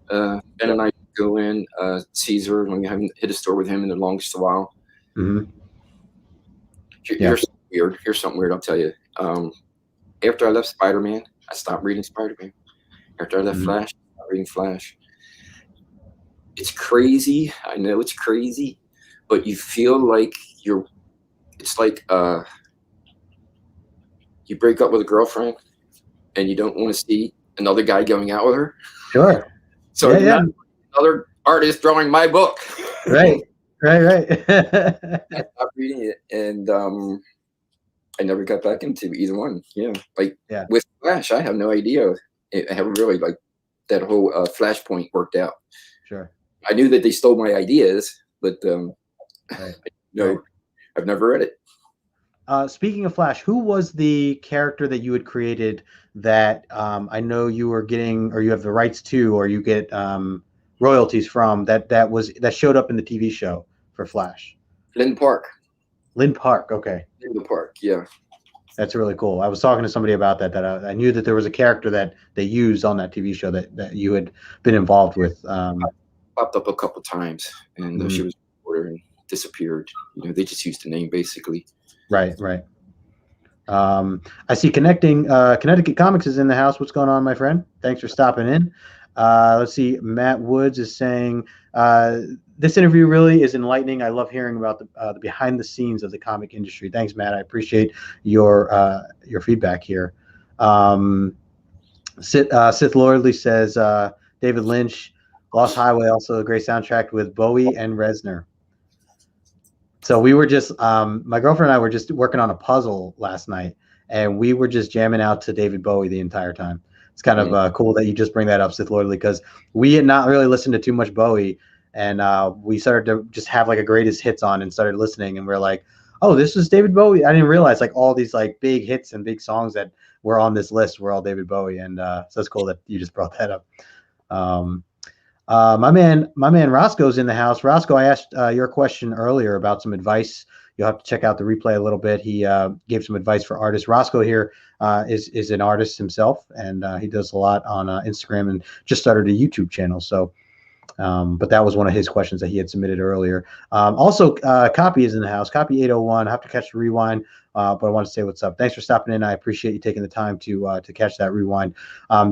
Ben and I go in. Caesar, when we haven't hit a store with him in the longest while. Mm-hmm. Here's something weird. I'll tell you. After I left Spider-Man, I stopped reading Spider-Man. After I left Flash, I stopped reading Flash. It's crazy. I know it's crazy, but you feel like it's like you break up with a girlfriend and you don't want to see another guy going out with her. Sure. So another artist drawing my book. Right. I stopped reading it, and I never got back into either one. With Flash, I have no idea. I haven't really like that whole Flashpoint worked out. Sure. I knew that they stole my ideas, but I've never read it. Speaking of Flash, who was the character that you had created that I know you were getting, or you have the rights to, or you get royalties from, that showed up in the TV show for Flash? Lynn Park. Okay. Lynn Park, yeah. That's really cool. I was talking to somebody about that I knew that there was a character that they used on that TV show that you had been involved with. Popped up a couple times, and she was a reporter and disappeared. They just used the name basically. Right. I see Connecticut Comics is in the house. What's going on, my friend? Thanks for stopping in. Let's see. Matt Woods is saying, this interview really is enlightening. I love hearing about the behind the scenes of the comic industry. Thanks, Matt. I appreciate your feedback here. Sith Lordly says, David Lynch, Lost Highway, also a great soundtrack with Bowie and Reznor. So we were just, my girlfriend and I were just working on a puzzle last night, and we were just jamming out to David Bowie the entire time. It's kind of cool that you just bring that up, Sith Lordly, because we had not really listened to too much Bowie, and we started to just have like a greatest hits on and started listening, and we're like, oh, this is David Bowie. I didn't realize like all these like big hits and big songs that were on this list were all David Bowie, and so it's cool that you just brought that up. My man Roscoe's in the house. Roscoe, I asked your question earlier about some advice. You'll have to check out the replay a little bit. He gave some advice for artists. Roscoe here is an artist himself, and he does a lot on Instagram and just started a YouTube channel. So, but that was one of his questions that he had submitted earlier. Also, Copy is in the house. Copy 801. I have to catch the rewind, but I want to say what's up. Thanks for stopping in. I appreciate you taking the time to catch that rewind.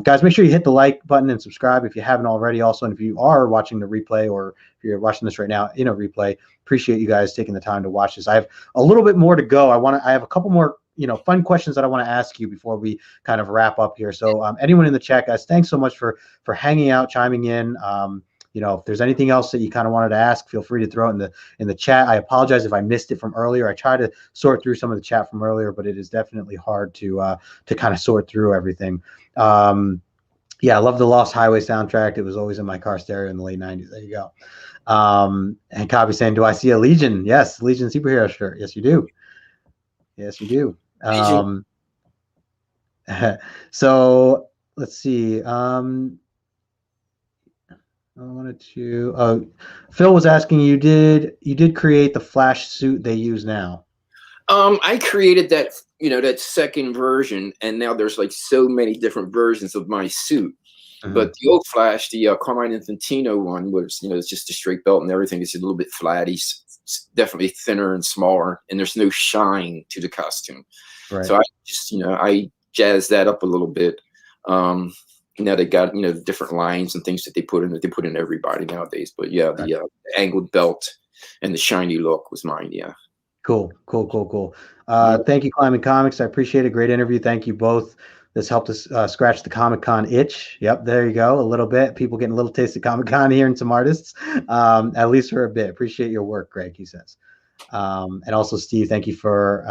Guys, make sure you hit the like button and subscribe if you haven't already. Also, and if you are watching the replay or if you're watching this right now in a replay, appreciate you guys taking the time to watch this. I have a little bit more to go. I have a couple more fun questions that I want to ask you before we kind of wrap up here. So anyone in the chat, guys, thanks so much for hanging out, chiming in. If there's anything else that you kind of wanted to ask, feel free to throw it in the chat. I apologize if I missed it from earlier. I tried to sort through some of the chat from earlier, but it is definitely hard to kind of sort through everything. Yeah, I love the Lost Highway soundtrack. It was always in my car stereo in the late 90s. There you go. And Copy saying, do I see a Legion? Yes, Legion superhero shirt. Yes, you do. Yes, you do. So let's see. I wanted to. Phil was asking, you did create the Flash suit they use now? I created that, that second version, and now there's like so many different versions of my suit. Mm-hmm. But the old Flash, the Carmine Infantino one, was it's just a straight belt and everything. It's a little bit flat. He's definitely thinner and smaller, and there's no shine to the costume. Right. So I just I jazzed that up a little bit. Now they got different lines and things that they put in everybody nowadays. But yeah, the angled belt and the shiny look was mine. Yeah. Cool. Thank you, Climbing Comics. I appreciate it. Great interview. Thank you both. This helped us scratch the Comic-Con itch. Yep, there you go. A little bit. People getting a little taste of Comic-Con here and some artists, at least for a bit. Appreciate your work, Greg, he says. And also, Steve, thank you for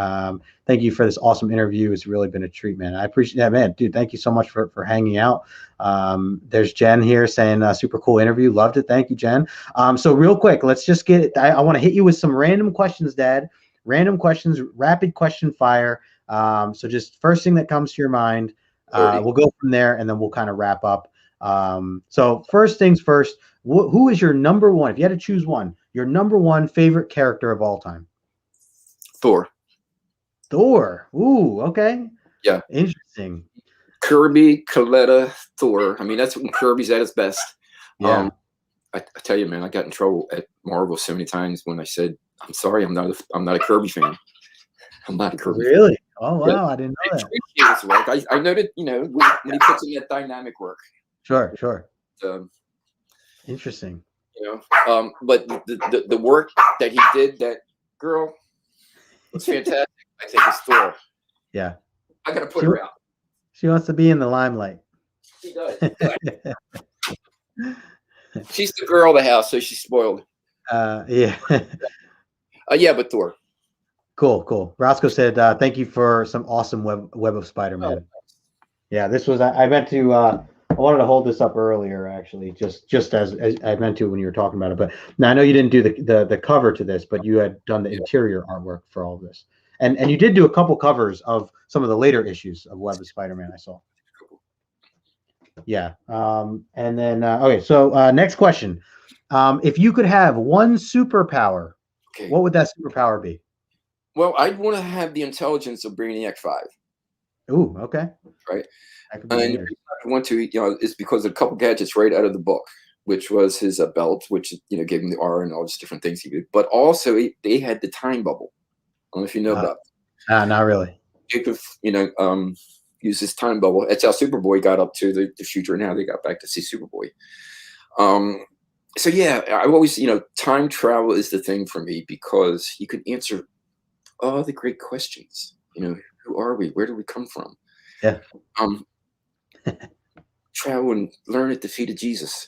this awesome interview. It's really been a treat, man. I appreciate that, man. Dude, thank you so much for hanging out. There's Jen here saying super cool interview. Loved it. Thank you, Jen. So real quick, let's just get I want to hit you with some random questions, Dad. Random questions, rapid question fire. So just first thing that comes to your mind. We'll go from there and then we'll kind of wrap up. So first things first, who is your number one, if you had to choose one, your number one favorite character of all time? Thor. Ooh, okay. Yeah. Interesting. Kirby, Coletta, Thor. I mean, that's when Kirby's at his best. Yeah. I tell you, man, I got in trouble at Marvel so many times when I said, I'm sorry, I'm not a Kirby fan. I'm not a Kirby Really? fan. Oh, wow. Yeah. I didn't know that. His work. I know that, when he puts in that dynamic work. Sure. Interesting. But the work that he did, that girl, was fantastic. I think it's Thor. Yeah. I got to put her out. She wants to be in the limelight. She does. She's the girl of the house, so she's spoiled. Yeah. Yeah, but Thor. Cool. Roscoe said, thank you for some awesome Web of Spider-Man. Oh. Yeah, this was, I meant to, I wanted to hold this up earlier, actually, just as I meant to when you were talking about it. But now I know you didn't do the cover to this, but you had done the interior artwork for all of this. And you did do a couple covers of some of the later issues of Web of Spider-Man I saw. Yeah. And then, okay, so next question. If you could have one superpower, what would that superpower be? Well, I'd want to have the intelligence of Brainiac 5. Ooh, okay. Right. And the reason I want to, is because of a couple gadgets right out of the book, which was his belt, which, gave him the aura and all these different things he did. But also, they had the time bubble. I don't know if you know about it. Not really. You could, use this time bubble. That's how Superboy got up to the future, and how they got back to see Superboy. So, yeah, I always, time travel is the thing for me, because you can answer all the great questions. Who are we? Where do we come from? Yeah. Travel and learn at the feet of Jesus.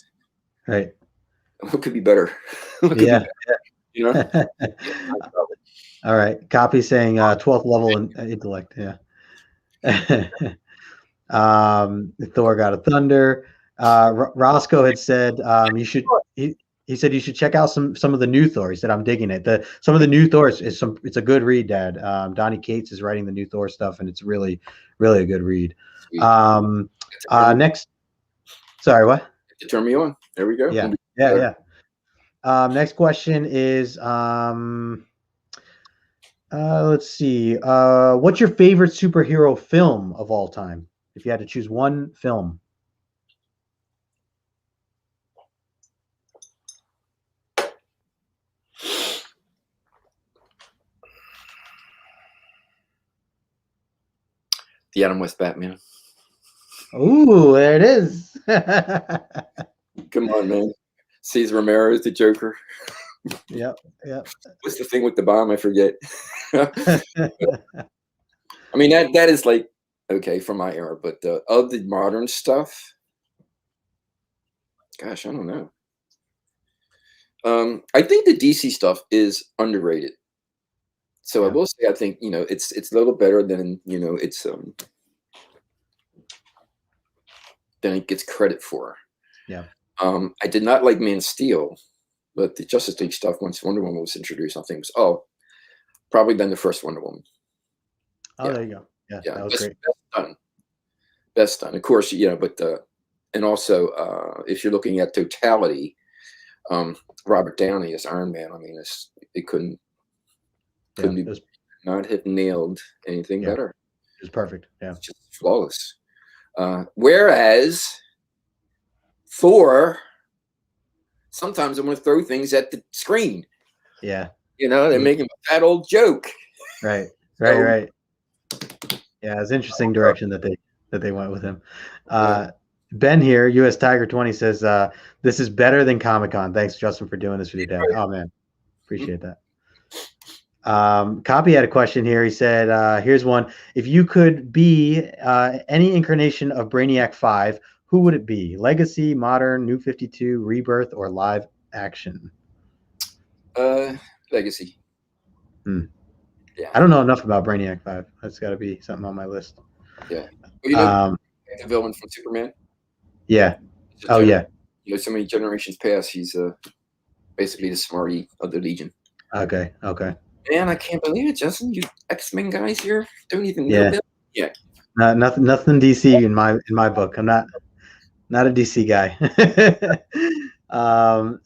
Right. What could be better? Yeah. All right. Copy saying 12th level in intellect. Yeah. Thor God of Thunder. Roscoe had said you should. He said you should check out some of the new Thor. He said I'm digging it. Some of the new Thor it's a good read, Dad. Donnie Cates is writing the new Thor stuff, and it's really a good read. Next, sorry, what? to turn me on. There we go. Yeah, yeah. Next question is, let's see. What's your favorite superhero film of all time? If you had to choose one film. The Adam West Batman. Ooh, there it is. Come on, man. Cesar Romero is the Joker. Yep. What's the thing with the bomb? I forget. I mean, that is like, okay, from my era, but of the modern stuff, gosh, I don't know. I think the DC stuff is underrated. So I will say, I think, it's a little better than, it's than it gets credit for. Yeah. I did not like Man of Steel, but the Justice League stuff, once Wonder Woman was introduced, I think was probably then the first Wonder Woman. Oh, there you go. Yeah, that was great. Best done. Of course, but and also if you're looking at totality, Robert Downey as Iron Man. I mean, it couldn't not have nailed anything better. It was perfect. Yeah, it's just flawless. Whereas Thor, sometimes I'm going to throw things at the screen. Yeah, they're making a fat old joke. Right. Yeah, it's interesting direction that they went with him. Ben here, US Tiger 20 says, this is better than Comic-Con. Thanks, Justin, for doing this with your dad. Oh man, appreciate that. Copy had a question here. He said, here's one. If you could be any incarnation of Brainiac 5, who would it be? Legacy, Modern, New 52, Rebirth, or live action? Legacy. Yeah. I don't know enough about Brainiac 5. That's got to be something on my list. Yeah. Well, the villain from Superman? Yeah. Oh, yeah. So many generations past, he's basically the smarty of the Legion. Okay. Man, I can't believe it, Justin. You X-Men guys here don't even know that yet. Nothing DC in my book. I'm not a DC guy. All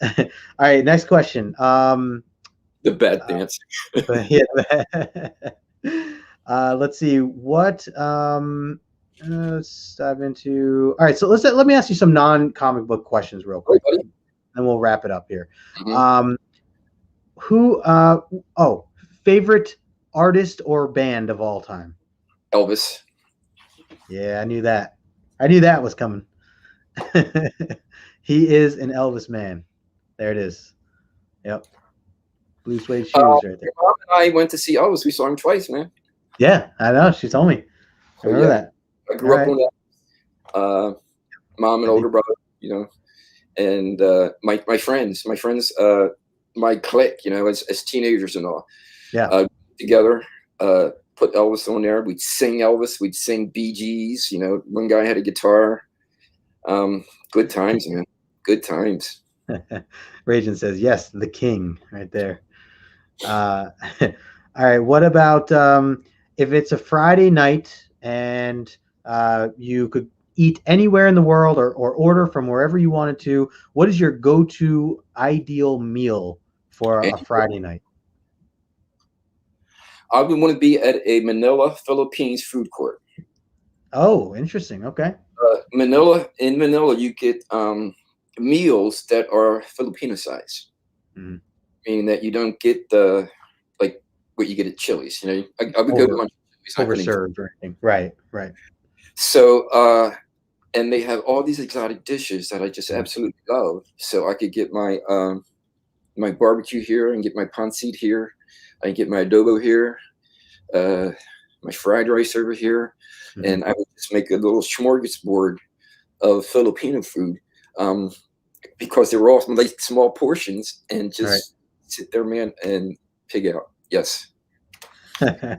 right, next question. The bad dance. Let's see what let's dive into. All right, so let me ask you some non-comic book questions real quick, and we'll wrap it up here. Mm-hmm. Favorite artist or band of all time? Elvis. Yeah, I knew that was coming. He is an Elvis man. There it is. Yep. Blue suede shoes right there. Your mom and I went to see Elvis. We saw him twice, man. Yeah, I know. She told me. I remember that. I grew up on that. Mom and older brother, and my friends, my clique, as teenagers and all. Yeah. Together, put Elvis on there. We'd sing Elvis. We'd sing Bee Gees. One guy had a guitar. Good times, man. Good times. Ragin says, yes, the king right there. All right. What about if it's a Friday night and you could eat anywhere in the world or order from wherever you wanted to, what is your go-to ideal meal for a Friday night? I would want to be at a Manila, Philippines food court. Oh, interesting. Okay. In Manila, you get meals that are Filipino size, meaning that you don't get like what you get at Chili's. I would go to lunch. Overserved or anything. Right. So, and they have all these exotic dishes that I just absolutely love. So I could get my my barbecue here and get my pancit here. I get my adobo here, my fried rice over here, and I would just make a little smorgasbord of Filipino food because they were all like small portions and just sit there, man, and pig out. Yes. I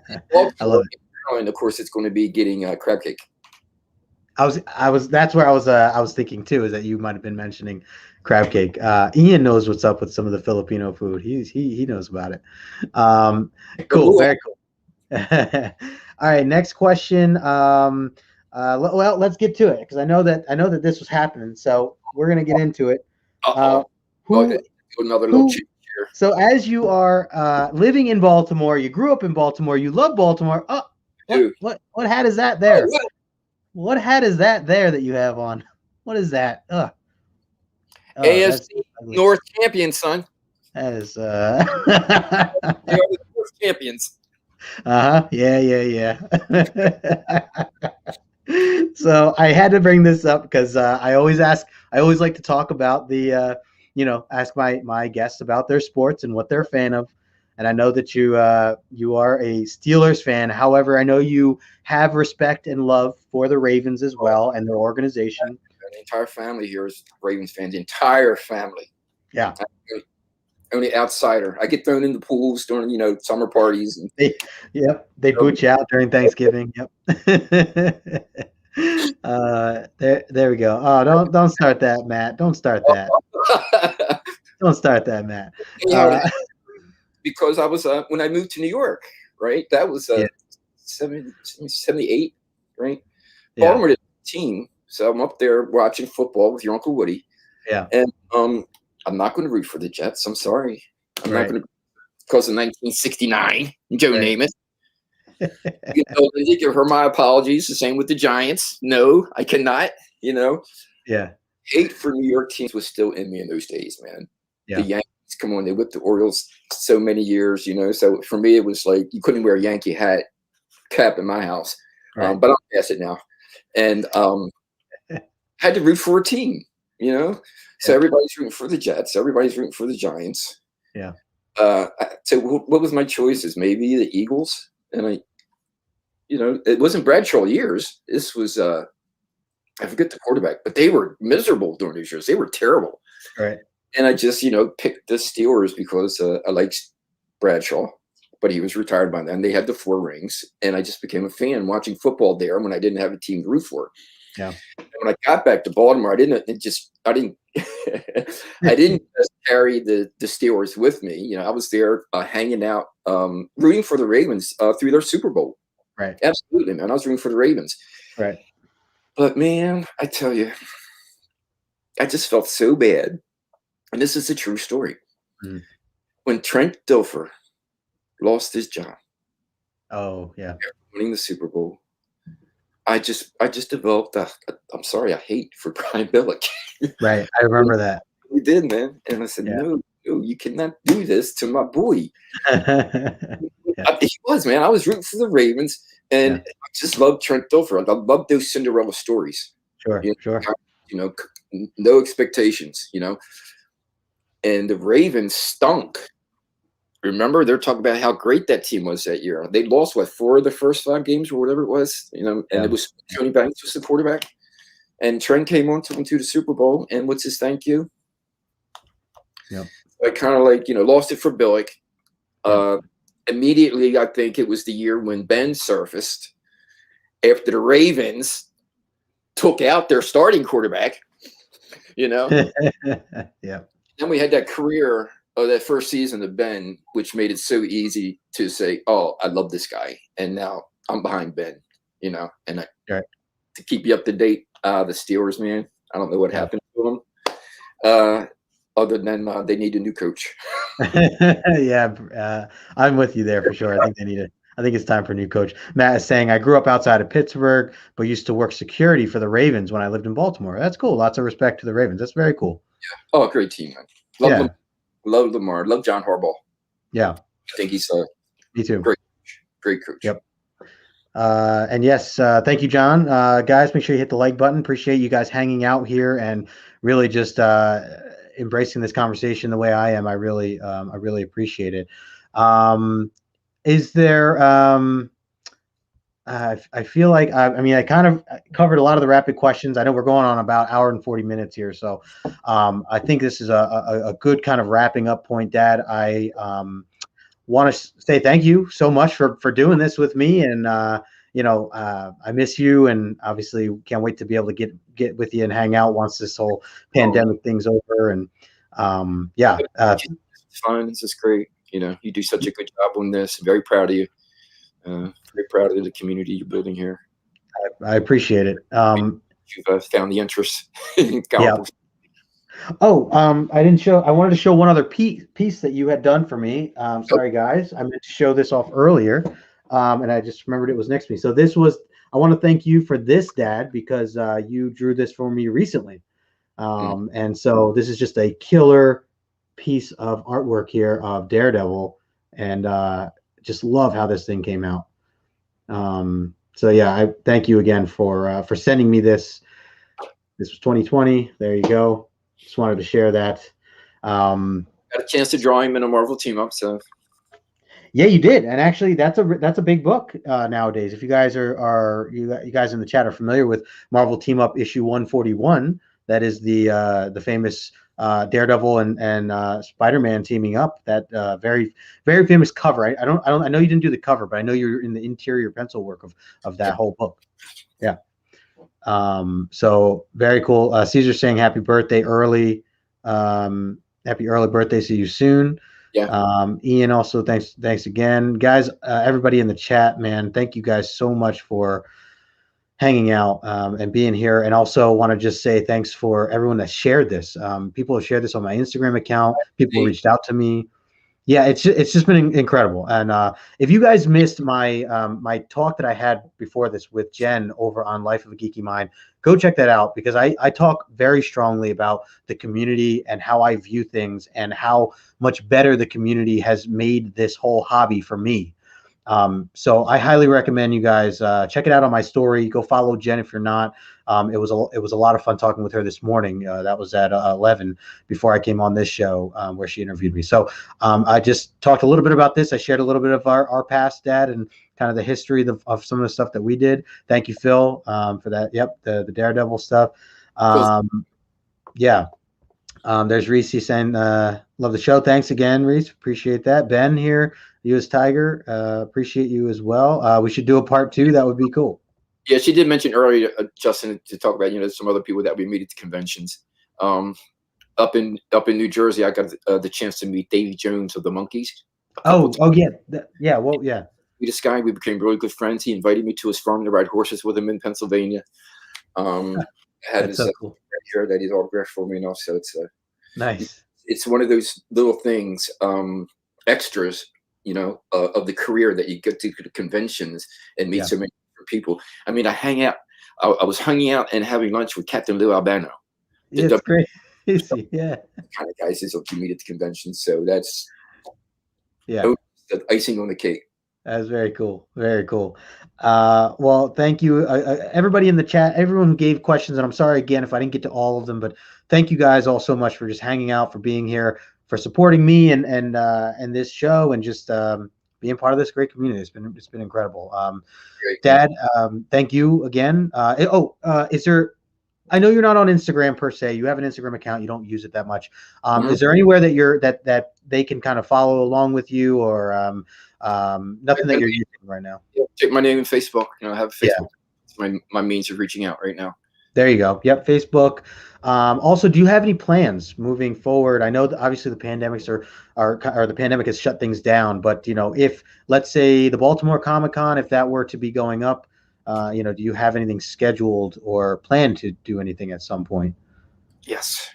love it. And of course, it's going to be getting crab cake. That's where I was thinking too, is that you might have been mentioning crab cake. Ian knows what's up with some of the Filipino food. He knows about it. Cool. Very cool. All right. Next question. Well, let's get to it because I know that this was happening. So We're gonna get into it. Uh-oh. Go Who ahead. Do another little who? change here. So as you are living in Baltimore, you grew up in Baltimore, you love Baltimore. Oh, Dude. what hat is that Oh, there? well, What hat is that there that you have on? What is that? That's AFC ugly. North champion, son. That is They are the North champions. Yeah. So I had to bring this up because I always like to talk about ask my guests about their sports and what they're a fan of. And I know that you are a Steelers fan. However, I know you have respect and love for the Ravens as well and their organization. The entire family here is Ravens fans. The entire family. Yeah. Only outsider. I get thrown into pools during summer parties. And, They boot you out during Thanksgiving. Yep. There we go. Oh, don't start that, Matt. Don't start that. Don't start that, Matt. Because I was when I moved to New York, right? That was 78, right? Yeah. Baltimore did a team, so I'm up there watching football with your Uncle Woody. Yeah. And I'm not going to root for the Jets. I'm sorry. I'm not going to, because of 1969, Joe Namath. Lindsay, give her my apologies. The same with the Giants. No, I cannot. Yeah. Hate for New York teams was still in me in those days, man. Yeah. The Yankees, come on, they whipped the Orioles so many years, So for me, it was like you couldn't wear a Yankee cap in my house. Right. But I'll pass it now. And had to root for a team, So everybody's rooting for the Jets. Everybody's rooting for the Giants. Yeah. So what was my choices? Maybe the Eagles. And it wasn't Bradshaw years. This was I forget the quarterback, but they were miserable during these years. They were terrible. Right. And I just, picked the Steelers because I liked Bradshaw, but he was retired by then. They had the 4 rings, and I just became a fan watching football there when I didn't have a team to root for. Yeah. And when I got back to Baltimore, I didn't just carry the Steelers with me. I was there hanging out, rooting for the Ravens through their Super Bowl. Right. Absolutely, man. I was rooting for the Ravens. Right. But man, I tell you, I just felt so bad. And this is a true story. Mm. When Trent Dilfer lost his job. Oh, yeah. After winning the Super Bowl, I just developed a hate for Brian Billick. Right. I remember that. He did, man. And I said, no, you cannot do this to my boy. He was, man. I was rooting for the Ravens, and I just loved Trent Dilfer. I loved those Cinderella stories. Sure, sure. No expectations, And the Ravens stunk. Remember, they're talking about how great that team was that year. They lost 4 of the first 5 games or whatever it was, and it was Tony Banks was the quarterback. And Trent came on, took him to the Super Bowl, and what's his thank you? Yeah. I kind of lost it for Billick. Immediately, I think it was the year when Ben surfaced after the Ravens took out their starting quarterback, Yeah. Then we had that career of that first season of Ben, which made it so easy to say, oh, I love this guy. And now I'm behind Ben, and to keep you up to date, the Steelers, man, I don't know what happened to them. Other than they need a new coach. I'm with you there for sure. I think it's time for a new coach. Matt is saying, I grew up outside of Pittsburgh, but used to work security for the Ravens when I lived in Baltimore. That's cool. Lots of respect to the Ravens. That's very cool. Yeah. Oh, great team, man. Love Lamar. Love John Harbaugh. Yeah. I think he's me too. Great coach. Yep. And yes, thank you, John. Guys, make sure you hit the like button. Appreciate you guys hanging out here and really just embracing this conversation the way I am. I really appreciate it. Is there I feel like I kind of covered a lot of the rapid questions. I know we're going on about hour and 40 minutes here, so I think this is a good kind of wrapping up point, Dad. I want to say thank you so much for doing this with me, and I miss you, and obviously can't wait to be able to get with you and hang out once this whole pandemic thing's over. And it's fun. This is great. You do such a good job on this. Very proud of you. Very proud of the community you're building here. I appreciate it. You've found the interest in Oh, I didn't show. I wanted to show one other piece that you had done for me. Oh, Sorry, guys. I meant to show this off earlier, and I just remembered it was next to me. So this was. I want to thank you for this, Dad, because you drew this for me recently. mm. And so this is just a killer piece of artwork here of Daredevil, and just love how this thing came out. So yeah, I thank you again for sending me this. This was 2020. There you go. Just wanted to share that. Got a chance to draw him in a Marvel team up, so Yeah, you did, and actually, that's a big book nowadays. If you guys you guys in the chat are familiar with Marvel Team Up issue 141, that is the famous Daredevil and Spider-Man teaming up. That very famous cover. I know you didn't do the cover, but I know you're in the interior pencil work of that whole book. Yeah. So very cool. Caesar's saying happy birthday early. Happy early birthday. See you soon. yeah. Ian also thanks again, guys. Everybody in the chat, man, thank you guys so much for hanging out and being here. And also want to just say thanks for everyone that shared this. People have shared this on my Instagram account. People reached out to me. Yeah, it's just been incredible. And if you guys missed my talk that I had before this with Jen over on Life of a Geeky Mind, go check that out, because I talk very strongly about the community and how I view things and how much better the community has made this whole hobby for me. So I highly recommend you guys check it out on my story. Go follow Jen if you're not. It was a lot of fun talking with her this morning. That was at 11 before I came on this show where she interviewed me. So I just talked a little bit about this. I shared a little bit of our past, Dad, and kind of the history of some of the stuff that we did. Thank you, Phil, for that. Yep, the Daredevil stuff. Yeah. There's Reese saying, love the show. Thanks again, Reese. Appreciate that. Ben here, U.S. Tiger, appreciate you as well. We should do a part 2. That would be cool. Yeah, she did mention earlier, Justin, to talk about some other people that we meet at the conventions. Up in New Jersey, I got the chance to meet Davy Jones of the Monkees. Oh yeah, yeah. Well, yeah. This guy, we became really good friends. He invited me to his farm to ride horses with him in Pennsylvania. Had his so cool. shirt that he's autographed for me, so it's nice. It's one of those little things, extras, of the career that you get to the conventions and meet so many different people. I mean, I was hanging out and having lunch with Captain Lou Albano. It's great. Yeah. The kind of guys that you meet at the convention. So that's the icing on the cake. That's very cool. Very cool. Well, thank you, everybody in the chat, everyone who gave questions. And I'm sorry again if I didn't get to all of them, but thank you guys all so much for just hanging out, for being here, for supporting me and this show, and just being part of this great community. It's been incredible. Dad, thank you again. Is there? I know you're not on Instagram per se. You have an Instagram account. You don't use it that much. Is there anywhere that they can kind of follow along with you, or nothing that you're using right now? Yeah, check my name on Facebook. I have Facebook. Yeah. It's my means of reaching out right now. There you go. Yep, Facebook. Also, do you have any plans moving forward? I know that obviously the pandemics or the pandemic has shut things down, but if, let's say, the Baltimore Comic-Con, if that were to be going up, do you have anything scheduled or plan to do anything at some point? Yes.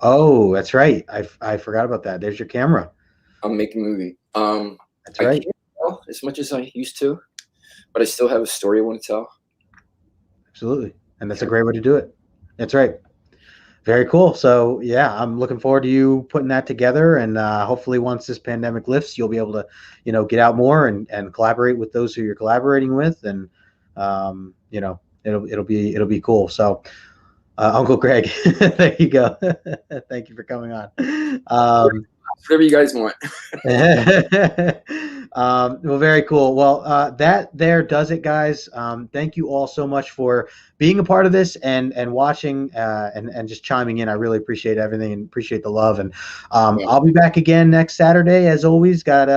Oh, that's right. I forgot about that. There's your camera. I'm making a movie. That's right. I can't tell as much as I used to, but I still have a story I want to tell. Absolutely. And that's a great way to do it. That's right. Very cool. So yeah, I'm looking forward to you putting that together, and hopefully once this pandemic lifts, you'll be able to, get out more and collaborate with those who you're collaborating with, and it'll be cool. So Uncle Greg, there you go. Thank you for coming on. Whatever you guys want. Well, very cool. Well, that there does it, guys. Thank you all so much for being a part of this and watching and just chiming in. I really appreciate everything and appreciate the love. And I'll be back again next Saturday, as always. Got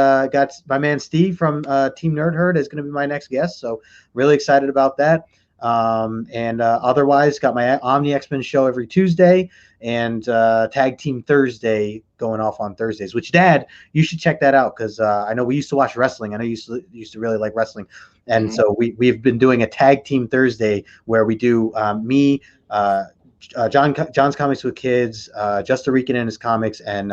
my man Steve from Team Nerd Herd is going to be my next guest, so really excited about that. Otherwise, got my Omni X-Men show every Tuesday, and Tag Team Thursday going off on Thursdays, which, Dad, you should check that out, because I know we used to watch wrestling. I know you used to really like wrestling, and so we've been doing a Tag Team Thursday where we do me, John's Comics with Kids, Just a Rican and his comics, and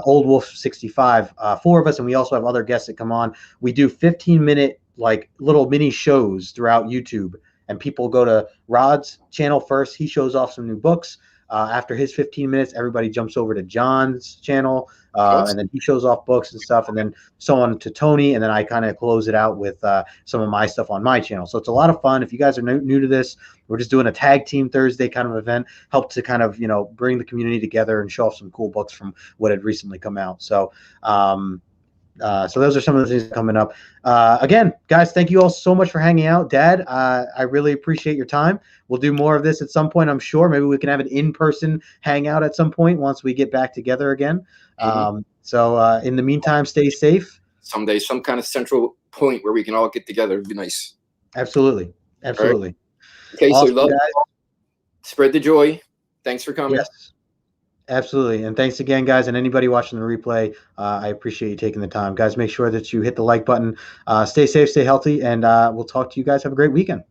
Old Wolf 65. 4 of us, and we also have other guests that come on. We do 15-minute like little mini shows throughout YouTube, and people go to Rod's channel first. He shows off some new books. After his 15 minutes, everybody jumps over to John's channel, and then he shows off books and stuff, and then so on to Tony, and then I kind of close it out with some of my stuff on my channel. So it's a lot of fun. If you guys are new to this, we're just doing a tag team Thursday kind of event, help to kind of, bring the community together and show off some cool books from what had recently come out. So so those are some of the things coming up. Again, guys, thank you all so much for hanging out. Dad, I really appreciate your time. We'll do more of this at some point, I'm sure. Maybe we can have an in-person hangout at some point once we get back together again. So in the meantime, stay safe. Someday, some kind of central point where we can all get together would be nice. Absolutely. Absolutely. Right. Okay, awesome, so love, spread the joy. Thanks for coming. Yes. Absolutely. And thanks again, guys. And anybody watching the replay, I appreciate you taking the time. Guys, make sure that you hit the like button. Stay safe, stay healthy, and we'll talk to you guys. Have a great weekend.